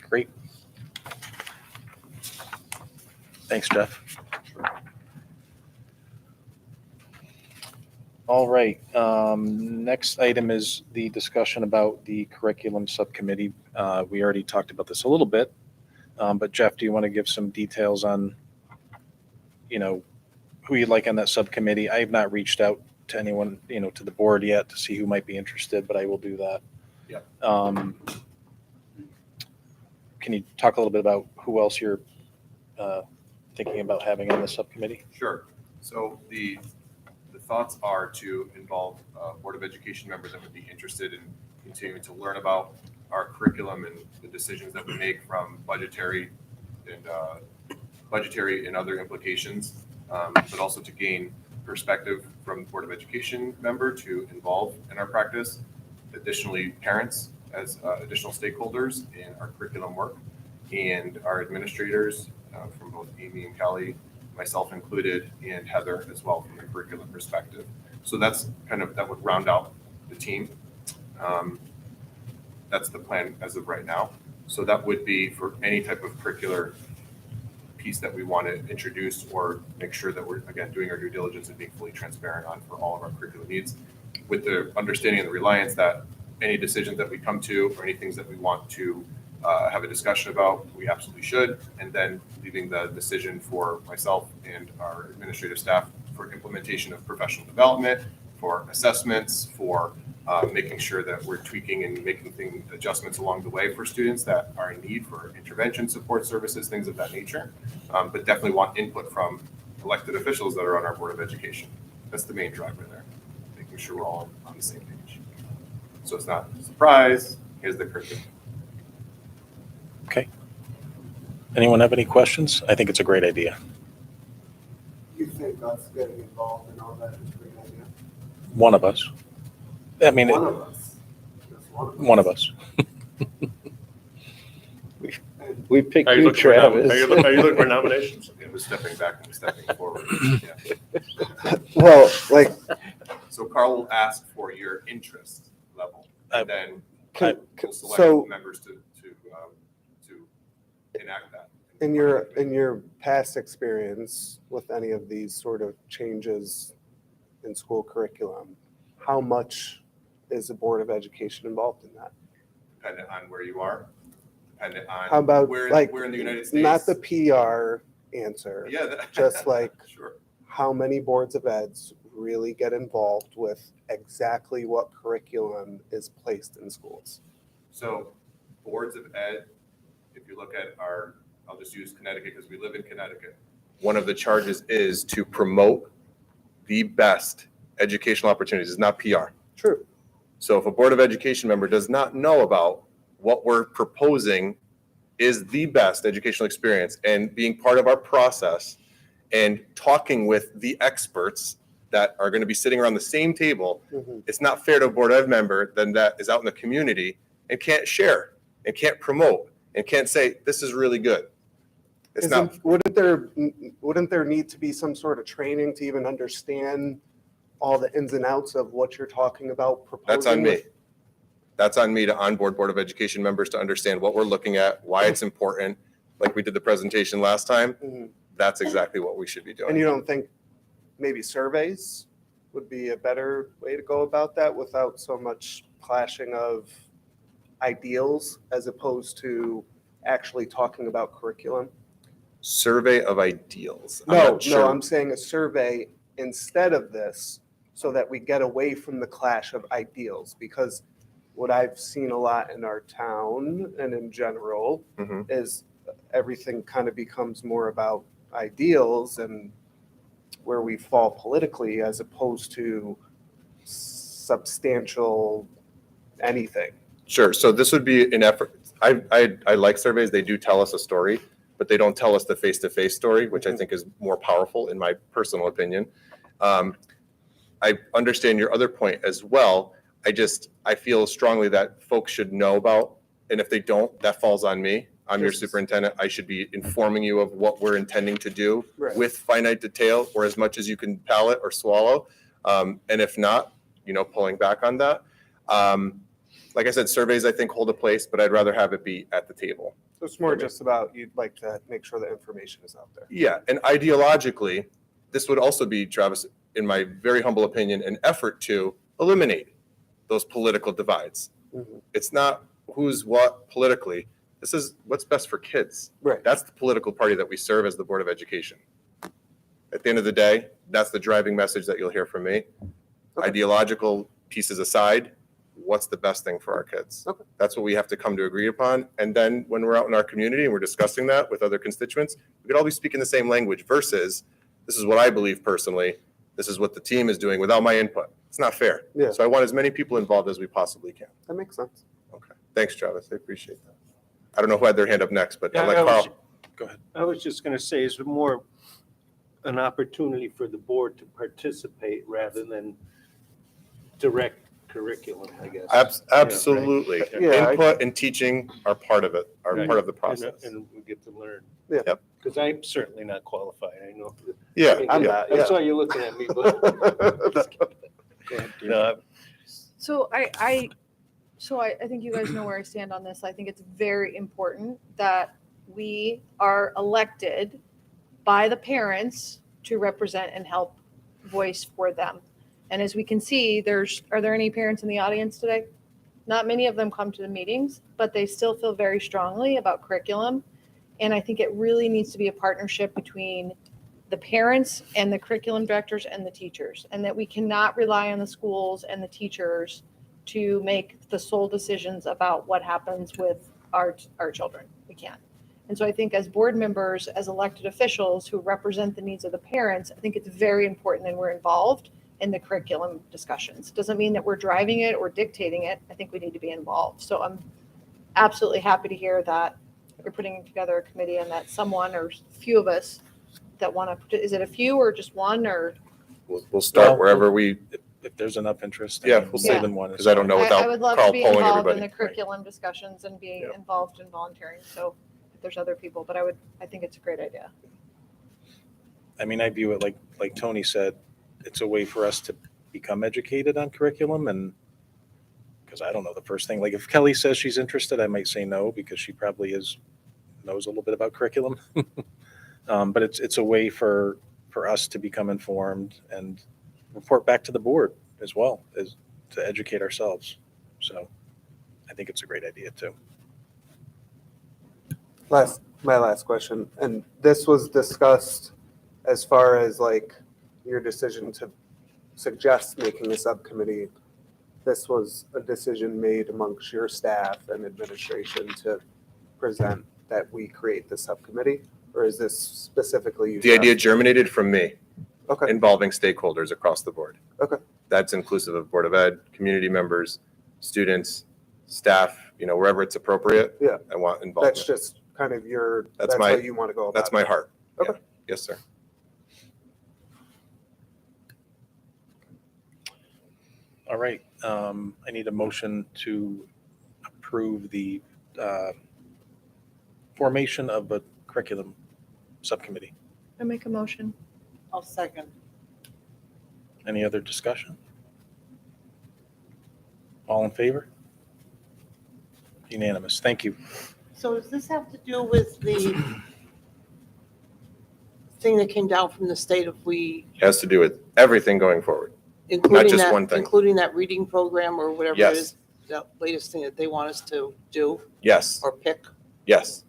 S3: Great. Thanks, Jeff. All right, next item is the discussion about the curriculum subcommittee. We already talked about this a little bit. But Jeff, do you want to give some details on, who you'd like on that subcommittee? I have not reached out to anyone, to the board yet to see who might be interested, but I will do that.
S4: Yeah.
S3: Can you talk a little bit about who else you're thinking about having on the subcommittee?
S4: Sure. So the thoughts are to involve Board of Education members that would be interested in continuing to learn about our curriculum and the decisions that we make, from budgetary and other implications, but also to gain perspective from the Board of Education member to involve in our practice. Additionally, parents as additional stakeholders in our curriculum work, and our administrators from both Amy and Kelly, myself included, and Heather as well from the curriculum perspective. So that would round out the team. That's the plan as of right now. So that would be for any type of curricular piece that we want to introduce or make sure that we're, again, doing our due diligence and being fully transparent on for all of our curricular needs, with the understanding and the reliance that any decisions that we come to or any things that we want to have a discussion about, we absolutely should, and then leaving the decision for myself and our administrative staff for implementation of professional development, for assessments, for making sure that we're tweaking and making adjustments along the way for students that are in need for intervention, support services, things of that nature. But definitely want input from elected officials that are on our Board of Education. That's the main driver there, making sure we're all on the same page. So it's not a surprise, here's the curriculum.
S3: Okay. Anyone have any questions? I think it's a great idea.
S6: You think us getting involved in all that is a great idea?
S3: One of us. I mean,
S6: One of us. Just
S3: one of us.
S8: We picked
S10: Are you
S8: you,
S10: looking for nom-
S8: Travis.
S10: are you looking for nominations?
S4: It was stepping back and stepping forward. Yeah.
S6: Well, like,
S4: So Carl will ask for your interest level, and then we'll select
S6: so
S4: members to enact that.
S6: in your past experience with any of these sort of changes in school curriculum, how much is the Board of Education involved in that?
S4: Dependent on where you are, dependent on
S6: How about
S4: where in the United States.
S6: not the PR answer,
S4: Yeah.
S6: just like
S4: Sure.
S6: how many boards of eds really get involved with exactly what curriculum is placed in schools?
S4: So boards of ed, if you look at I'll just use Connecticut because we live in Connecticut. One of the charges is to promote the best educational opportunities. It's not PR.
S6: True.
S4: So if a Board of Education member does not know about what we're proposing is the best educational experience and being part of our process and talking with the experts that are going to be sitting around the same table, it's not fair to a Board of Ed member then that is out in the community and can't share and can't promote and can't say, this is really good. It's not.
S6: Wouldn't there need to be some sort of training to even understand all the ins and outs of what you're talking about proposing?
S4: That's on me. That's on me to onboard Board of Education members to understand what we're looking at, why it's important. Like we did the presentation last time.
S6: Mhm.
S4: That's exactly what we should be doing.
S6: And you don't think maybe surveys would be a better way to go about that without so much clashing of ideals as opposed to actually talking about curriculum?
S4: Survey of ideals. I'm
S6: No,
S4: not sure.
S6: I'm saying a survey instead of this so that we get away from the clash of ideals, because what I've seen a lot in our town and in general
S4: Mhm.
S6: is everything kind of becomes more about ideals and where we fall politically as opposed to substantial anything.
S4: Sure. So this would be an effort. I like surveys. They do tell us a story, but they don't tell us the face-to-face story, which I think is more powerful in my personal opinion. I understand your other point as well. I feel strongly that folks should know about, and if they don't, that falls on me. I'm your
S6: Yes.
S4: superintendent. I should be informing you of what we're intending to do
S6: Right.
S4: with finite detail or as much as you can palate or swallow. And if not, pulling back on that. Like I said, surveys I think hold a place, but I'd rather have it be at the table.
S6: So it's more just about you'd like to make sure the information is out there.
S4: Yeah, and ideologically, this would also be, Travis, in my very humble opinion, an effort to eliminate those political divides.
S6: Mhm.
S4: It's not who's what politically. This is what's best for kids.
S6: Right.
S4: That's the political party that we serve as the Board of Education. At the end of the day, that's the driving message that you'll hear from me.
S6: Okay.
S4: Ideological pieces aside, what's the best thing for our kids?
S6: Okay.
S4: That's what we have to come to agree upon. And then when we're out in our community and we're discussing that with other constituents, we could all be speaking the same language versus this is what I believe personally. This is what the team is doing without my input. It's not fair.
S6: Yeah.
S4: So I want as many people involved as we possibly can.
S6: That makes sense.
S4: Okay. Thanks, Travis. I appreciate that. I don't know who had their hand up next, but
S8: Yeah,
S4: I'll let
S8: I was-
S4: Carl.
S3: Go ahead.
S8: I was just going to say it's more an opportunity for the board to participate rather than direct curriculum, I guess.
S4: Absolutely.
S6: Yeah, I-
S4: Input and teaching are part of it, are
S8: Right.
S4: part of the process.
S8: And we get to learn.
S6: Yeah.
S4: Yep.
S8: Because I'm certainly not qualified, I know.
S4: Yeah.
S6: I'm
S4: yeah.
S6: not,
S8: I
S6: yeah.
S8: saw you looking at me, but. Go ahead, dear.
S4: No,
S7: So I think you guys know where I stand on this. I think it's very important that we are elected by the parents to represent and help voice for them. And as we can see, are there any parents in the audience today? Not many of them come to the meetings, but they still feel very strongly about curriculum. And I think it really needs to be a partnership between the parents and the curriculum directors and the teachers, and that we cannot rely on the schools and the teachers to make the sole decisions about what happens with our children. We can't. And so I think as board members, as elected officials who represent the needs of the parents, I think it's very important that we're involved in the curriculum discussions. Doesn't mean that we're driving it or dictating it. I think we need to be involved. So I'm absolutely happy to hear that you're putting together a committee and that someone or few of us that want to, is it a few or just one or?
S4: we'll start
S3: Well,
S4: wherever we,
S3: If there's enough interest.
S4: Yeah,
S3: I mean,
S4: we'll
S3: more
S7: see.
S3: than one. is
S4: because I don't know
S3: fine.
S4: without
S7: I would love
S4: Carl
S7: to be
S4: polling
S7: involved in
S4: everybody.
S7: the curriculum discussions and be
S4: Yeah.
S7: involved in volunteering. So if there's other people, but I think it's a great idea.
S3: I mean, I view it like Tony said, it's a way for us to become educated on curriculum and because I don't know the first thing. Like if Kelly says she's interested, I might say no because she probably knows a little bit about curriculum. But it's a way for us to become informed and report back to the board as well as to educate ourselves. So I think it's a great idea too.
S6: My last question, and this was discussed as far as like your decision to suggest making a subcommittee. This was a decision made amongst your staff and administration to present that we create the subcommittee, or is this specifically you?
S4: The idea germinated from me,
S6: Okay,
S4: involving stakeholders across the board.
S6: Okay.
S4: That's inclusive of Board of Ed, community members, students, staff, wherever it's appropriate.
S6: Yeah.
S4: I want
S6: that's
S4: involvement.
S6: just kind of
S4: That's
S6: that's
S4: my-
S6: how you want to go about it.
S4: That's my heart.
S6: Okay.
S4: Yeah. Yes, sir.
S3: All right. I need a motion to approve the formation of a curriculum subcommittee.
S7: I make a motion.
S5: I'll second.
S3: Any other discussion? All in favor? Unanimous. Thank you.
S5: So does this have to do with the thing that came down from the state of
S4: It has to do with everything going forward.
S5: including
S4: just
S5: that,
S4: one thing.
S5: including that reading program or whatever it
S4: Yes.
S5: is, the latest thing that they want us to do
S4: Yes,
S5: or pick?
S4: yes,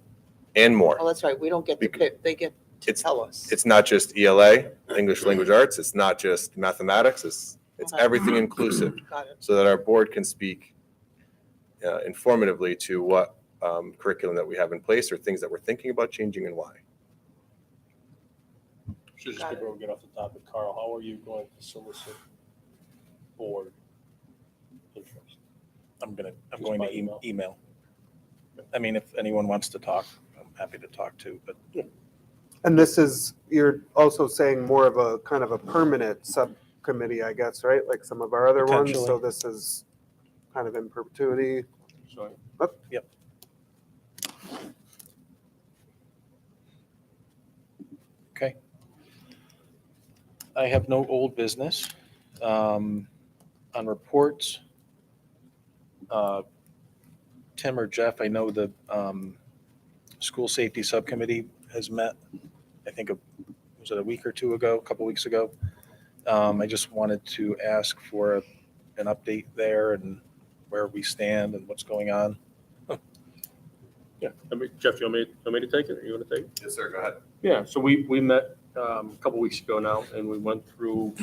S4: and more.
S5: Oh, that's right. We don't get to pick. They get to
S4: It's-
S5: tell us.
S4: It's not just ELA, English Language Arts. It's not just mathematics. It's
S5: Okay.
S4: everything inclusive,
S5: Got it.
S4: so that our board can speak informatively to what curriculum that we have in place or things that we're thinking about changing and why.
S10: Should just
S5: Got
S10: before we get off the topic, Carl, how are you going to solicit board interest?
S3: I'm going
S10: Just
S3: to
S10: by email?
S3: email. I mean, if anyone wants to talk, I'm happy to talk too, but
S6: And this is, you're also saying more of a kind of a permanent subcommittee, I guess, right? Like some of our other ones. So
S3: Potentially.
S6: this is kind of in perpetuity.
S10: Sorry.
S3: yep. Okay. I have no old business. On reports, Tim or Jeff, I know the school safety subcommittee has met, I think, was it a week or two ago, a couple weeks ago? I just wanted to ask for an update there and where we stand and what's going on.
S10: Yeah, I mean, Jeff, you want me to take it, or you want to take it?
S4: Yes, sir, go ahead.
S10: Yeah, so we met a couple weeks ago now, and we went through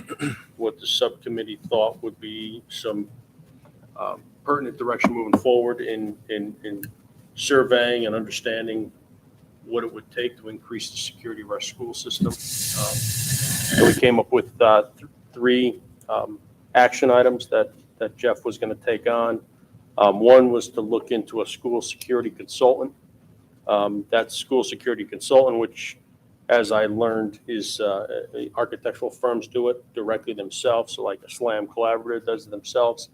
S10: what the subcommittee thought would be some pertinent direction moving forward in surveying and understanding what it would take to increase the security of our school system. So we came up with three action items that Jeff was going to take on. One was to look into a school security consultant. That school security consultant, which, as I learned, is architectural firms do it directly themselves. So like a SLAM Collaborative does it themselves.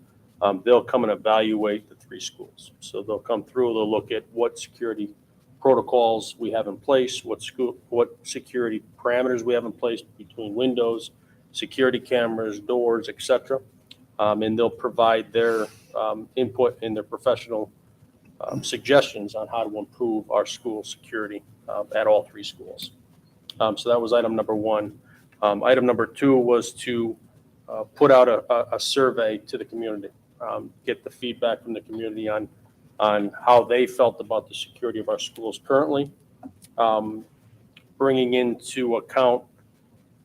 S10: They'll come and evaluate the 3 schools. So they'll come through, they'll look at what security protocols we have in place, what security parameters we have in place between windows, security cameras, doors, etc. And they'll provide their input and their professional suggestions on how to improve our school security at all 3 schools. So that was item number 1. Item number 2 was to put out a survey to the community, get the feedback from the community on how they felt about the security of our schools currently, bringing into account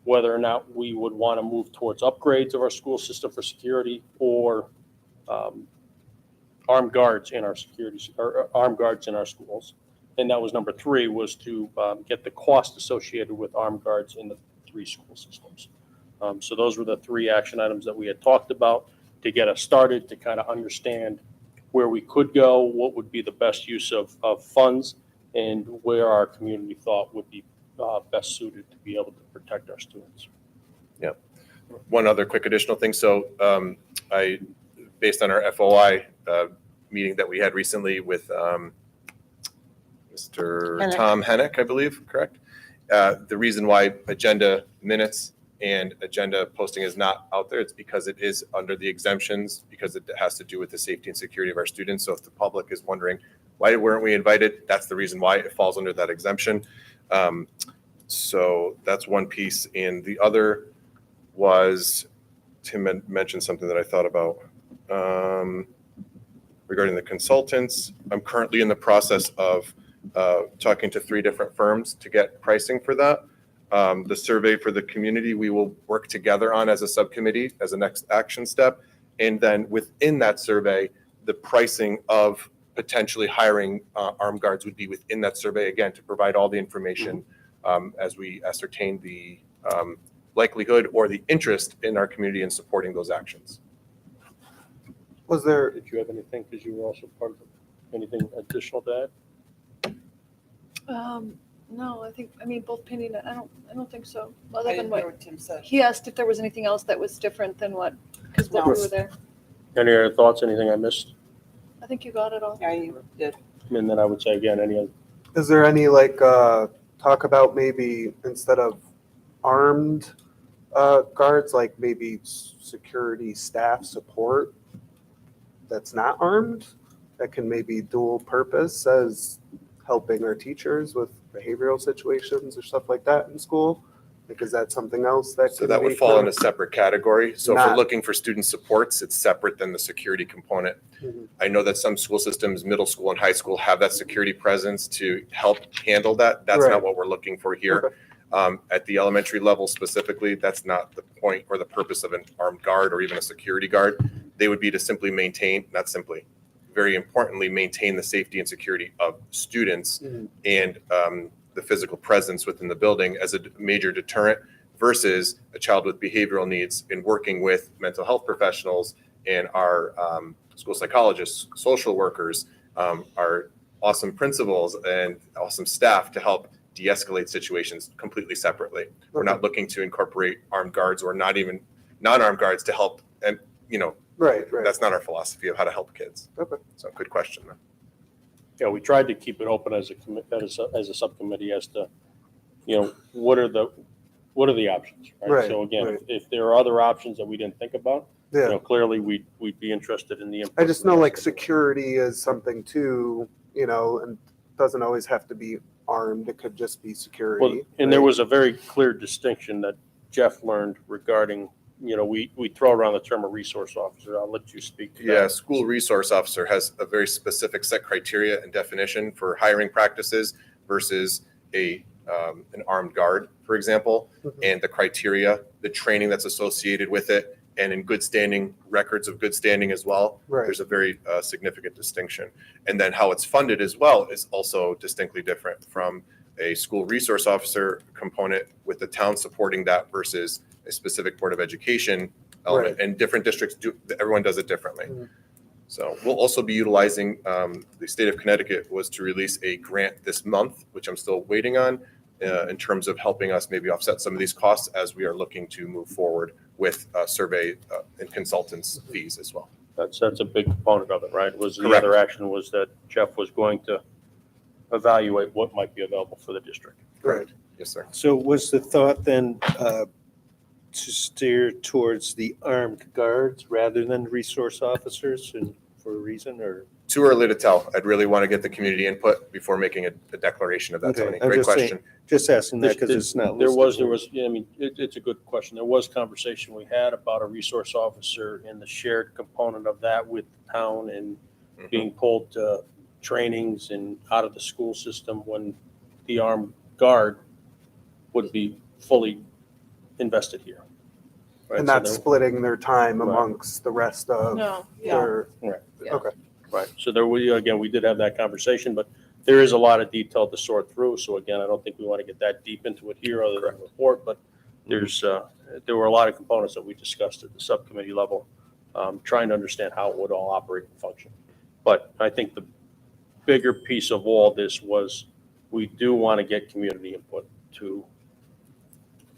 S10: whether or not we would want to move towards upgrades of our school system for security or armed guards in our armed guards in our schools. And that was number 3, was to get the cost associated with armed guards in the 3 school systems. So those were the 3 action items that we had talked about to get us started, to kind of understand where we could go, what would be the best use of funds, and where our community thought would be best suited to be able to protect our students.
S4: Yeah. One other quick additional thing. So based on our FOI meeting that we had recently with Mr.
S5: Hennick.
S4: Tom Hennick, I believe, correct? The reason why agenda minutes and agenda posting is not out there, it's because it is under the exemptions, because it has to do with the safety and security of our students. So if the public is wondering, why weren't we invited? That's the reason why it falls under that exemption. So that's one piece. And the other was, Tim mentioned something that I thought about regarding the consultants. I'm currently in the process of talking to 3 different firms to get pricing for that. The survey for the community, we will work together on as a subcommittee as a next action step. And then within that survey, the pricing of potentially hiring armed guards would be within that survey, again, to provide all the information as we ascertain the likelihood or the interest in our community in supporting those actions.
S6: Was there,
S10: Did you have anything, because you were also part of it, anything additional to add?
S7: No, I mean, both Penny and I don't think so.
S5: I
S7: Other than
S5: didn't hear
S7: what
S5: what Tim said.
S7: he asked, if there was anything else that was different than what, because both
S5: No.
S7: we were there.
S10: Any other thoughts, anything I missed?
S7: I think you got it all.
S5: Yeah, you did.
S10: And then I would say again, any other,
S6: is there any talk about maybe instead of armed guards, like maybe security staff support that's not armed, that can maybe dual purpose as helping our teachers with behavioral situations or stuff like that in school? Like, is that something else that
S4: So
S6: could
S4: that would
S6: be
S4: fall
S6: kind
S4: in a
S6: of-
S4: separate category. So if we're
S6: Not-
S4: looking for student supports, it's separate than the security component.
S6: Mhm.
S4: I know that some school systems, middle school and high school, have that security presence to help handle that. That's
S6: Right.
S4: not what we're looking for here. At the elementary level specifically, that's not the point or the purpose of an armed guard or even a security guard. They would be to simply maintain, not simply, very importantly, maintain the safety and security of students
S6: Mhm.
S4: and the physical presence within the building as a major deterrent versus a child with behavioral needs, in working with mental health professionals and our school psychologists, social workers, our awesome principals and awesome staff to help de-escalate situations completely separately. We're not looking to incorporate armed guards or not even non-armed guards to help. And,
S6: Right.
S4: that's not our philosophy of how to help kids.
S6: Okay.
S4: So good question.
S10: yeah, we tried to keep it open as a subcommittee as to, what are the options, right?
S6: Right,
S10: So again,
S6: right.
S10: if there are other options that we didn't think about,
S6: Yeah.
S10: clearly we'd be interested in the input.
S6: I just know like security is something too, and doesn't always have to be armed. It could just be security.
S10: Well, and there
S6: right?
S10: was a very clear distinction that Jeff learned regarding we throw around the term a resource officer. I'll let you speak to that.
S4: Yeah, school resource officer has a very specific set criteria and definition for hiring practices versus an armed guard, for example, and the criteria, the training that's associated with it, and in good standing, records of good standing as well.
S6: Right.
S4: There's a very significant distinction. And then how it's funded as well is also distinctly different from a school resource officer component with the town supporting that versus a specific Board of Education element.
S6: Right.
S4: And different districts everyone does it differently.
S6: Mhm.
S4: So we'll also be utilizing, the state of Connecticut was to release a grant this month, which I'm still waiting on, in terms of helping us maybe offset some of these costs as we are looking to move forward with survey and consultants fees as well.
S10: That's a big component of it, right? The
S4: Correct.
S10: other action was that Jeff was going to evaluate what might be available for the district.
S4: Correct. Yes, sir.
S8: So was the thought then to steer towards the armed guards rather than resource officers, and for a reason, or?
S4: Too early to tell. I'd really want to get the community input before making a declaration of that,
S8: Okay,
S4: Tony.
S8: I'm
S4: Great
S8: just saying-
S4: question.
S8: Just asking that because it's not
S10: There
S8: listed.
S10: was, yeah, I mean, it's a good question. There was conversation we had about a resource officer and the shared component of that with the town and
S4: Mhm.
S10: being pulled to trainings and out of the school system when the armed guard would be fully invested here. Right,
S6: And
S10: so
S6: that's
S10: there-
S6: splitting their time
S10: Right.
S6: amongst the rest of
S7: No, yeah.
S6: their,
S10: Right.
S7: Yeah.
S6: okay.
S10: Right, so there, we did have that conversation, but there is a lot of detail to sort through. So again, I don't think we want to get that deep into it here other than the report, but there were a lot of components that we discussed at the subcommittee level, trying to understand how it would all operate and function. But I think the bigger piece of all this was we do want to get community input to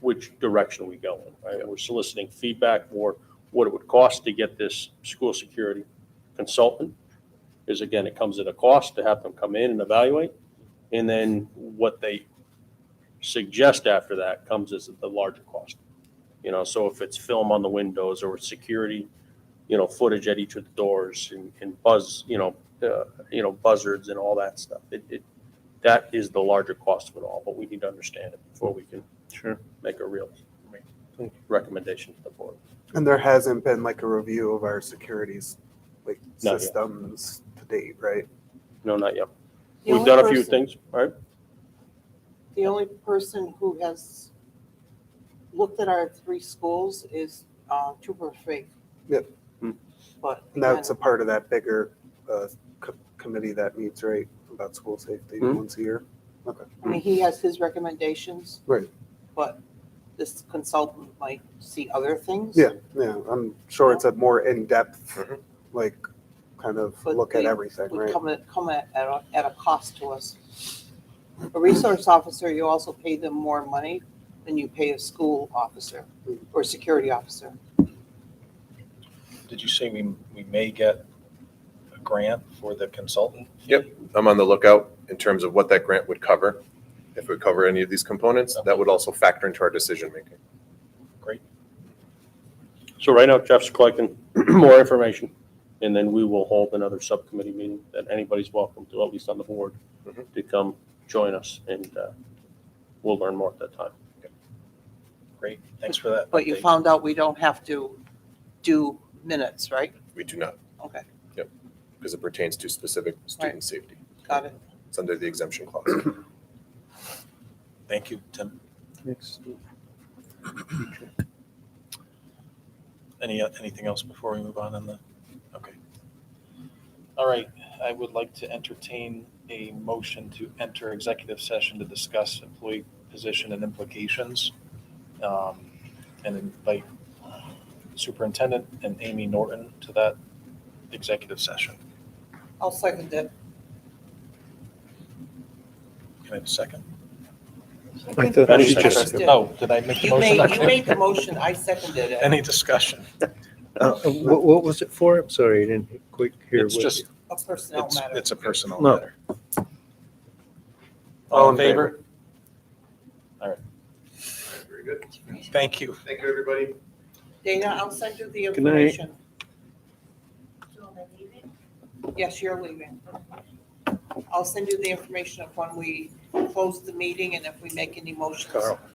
S10: which direction we go in, right? We're soliciting feedback for what it would cost to get this school security consultant. Because again, it comes at a cost to have them come in and evaluate. And then what they suggest after that comes as the larger cost. So if it's film on the windows or security, footage at each of the doors and buzzards and all that stuff. That is the larger cost of it all, but we need to understand it before we can make a real recommendation to the board.
S6: And there hasn't been like a review of our securities, like
S10: Not yet.
S6: systems to date, right?
S10: No, not yet.
S5: The
S10: We've
S5: only
S10: done a few
S5: person-
S10: things, right?
S5: The only person who has looked at our 3 schools is Trooper Faith.
S6: Yep.
S10: Hmm.
S5: But
S6: And that's a part of that bigger committee that meets, right, about school safety
S10: Hmm.
S6: once a year. Okay.
S5: I mean, he has his recommendations.
S6: Right.
S5: But this consultant might see other things.
S6: Yeah, I'm sure it's a more in-depth,
S4: Mhm.
S6: like, kind of
S5: But
S6: look at
S5: they
S6: everything,
S5: Would
S6: right?
S5: come at a cost to us. A resource officer, you also pay them more money than you pay a school officer or security officer.
S3: Did you say we may get a grant for the consultant?
S4: Yep, I'm on the lookout in terms of what that grant would cover. If it would cover any of these components, that would also factor into our decision-making.
S10: So right now Jeff's collecting more information and then we will hold another subcommittee meeting that anybody's welcome to, at least on the board,
S4: Mhm.
S10: to come join us and we'll learn more at that time.
S3: Great, thanks for that.
S5: But you
S3: update.
S5: found out we don't have to do minutes, right?
S4: We do not,
S5: Okay,
S4: because it pertains to specific student safety.
S5: got it.
S4: It's under the exemption clause.
S3: Thank you, Tim. Anything else before we move on the, okay. All right, I would like to entertain a motion to enter executive session to discuss employee position and implications. And invite Superintendent and Amy Norton to that executive session.
S5: I'll second it.
S3: Can I have a second?
S8: I thought she just,
S5: Seconded.
S3: Oh, did I make the
S5: You
S3: motion?
S5: made the motion, I seconded it.
S3: Any discussion?
S8: what was it for? I'm sorry, I didn't quite hear.
S3: It's
S8: what
S3: just,
S5: A personnel matter.
S3: it's a personal
S8: No.
S3: matter. All in favor? All right,
S4: Very good.
S3: thank you.
S4: Thank you, everybody.
S5: Dana, I'll send you the
S8: night.
S5: information.
S9: So am I leaving?
S5: Yes, you're leaving. I'll send you the information of when we close the meeting and if we make any motions.
S3: Carl.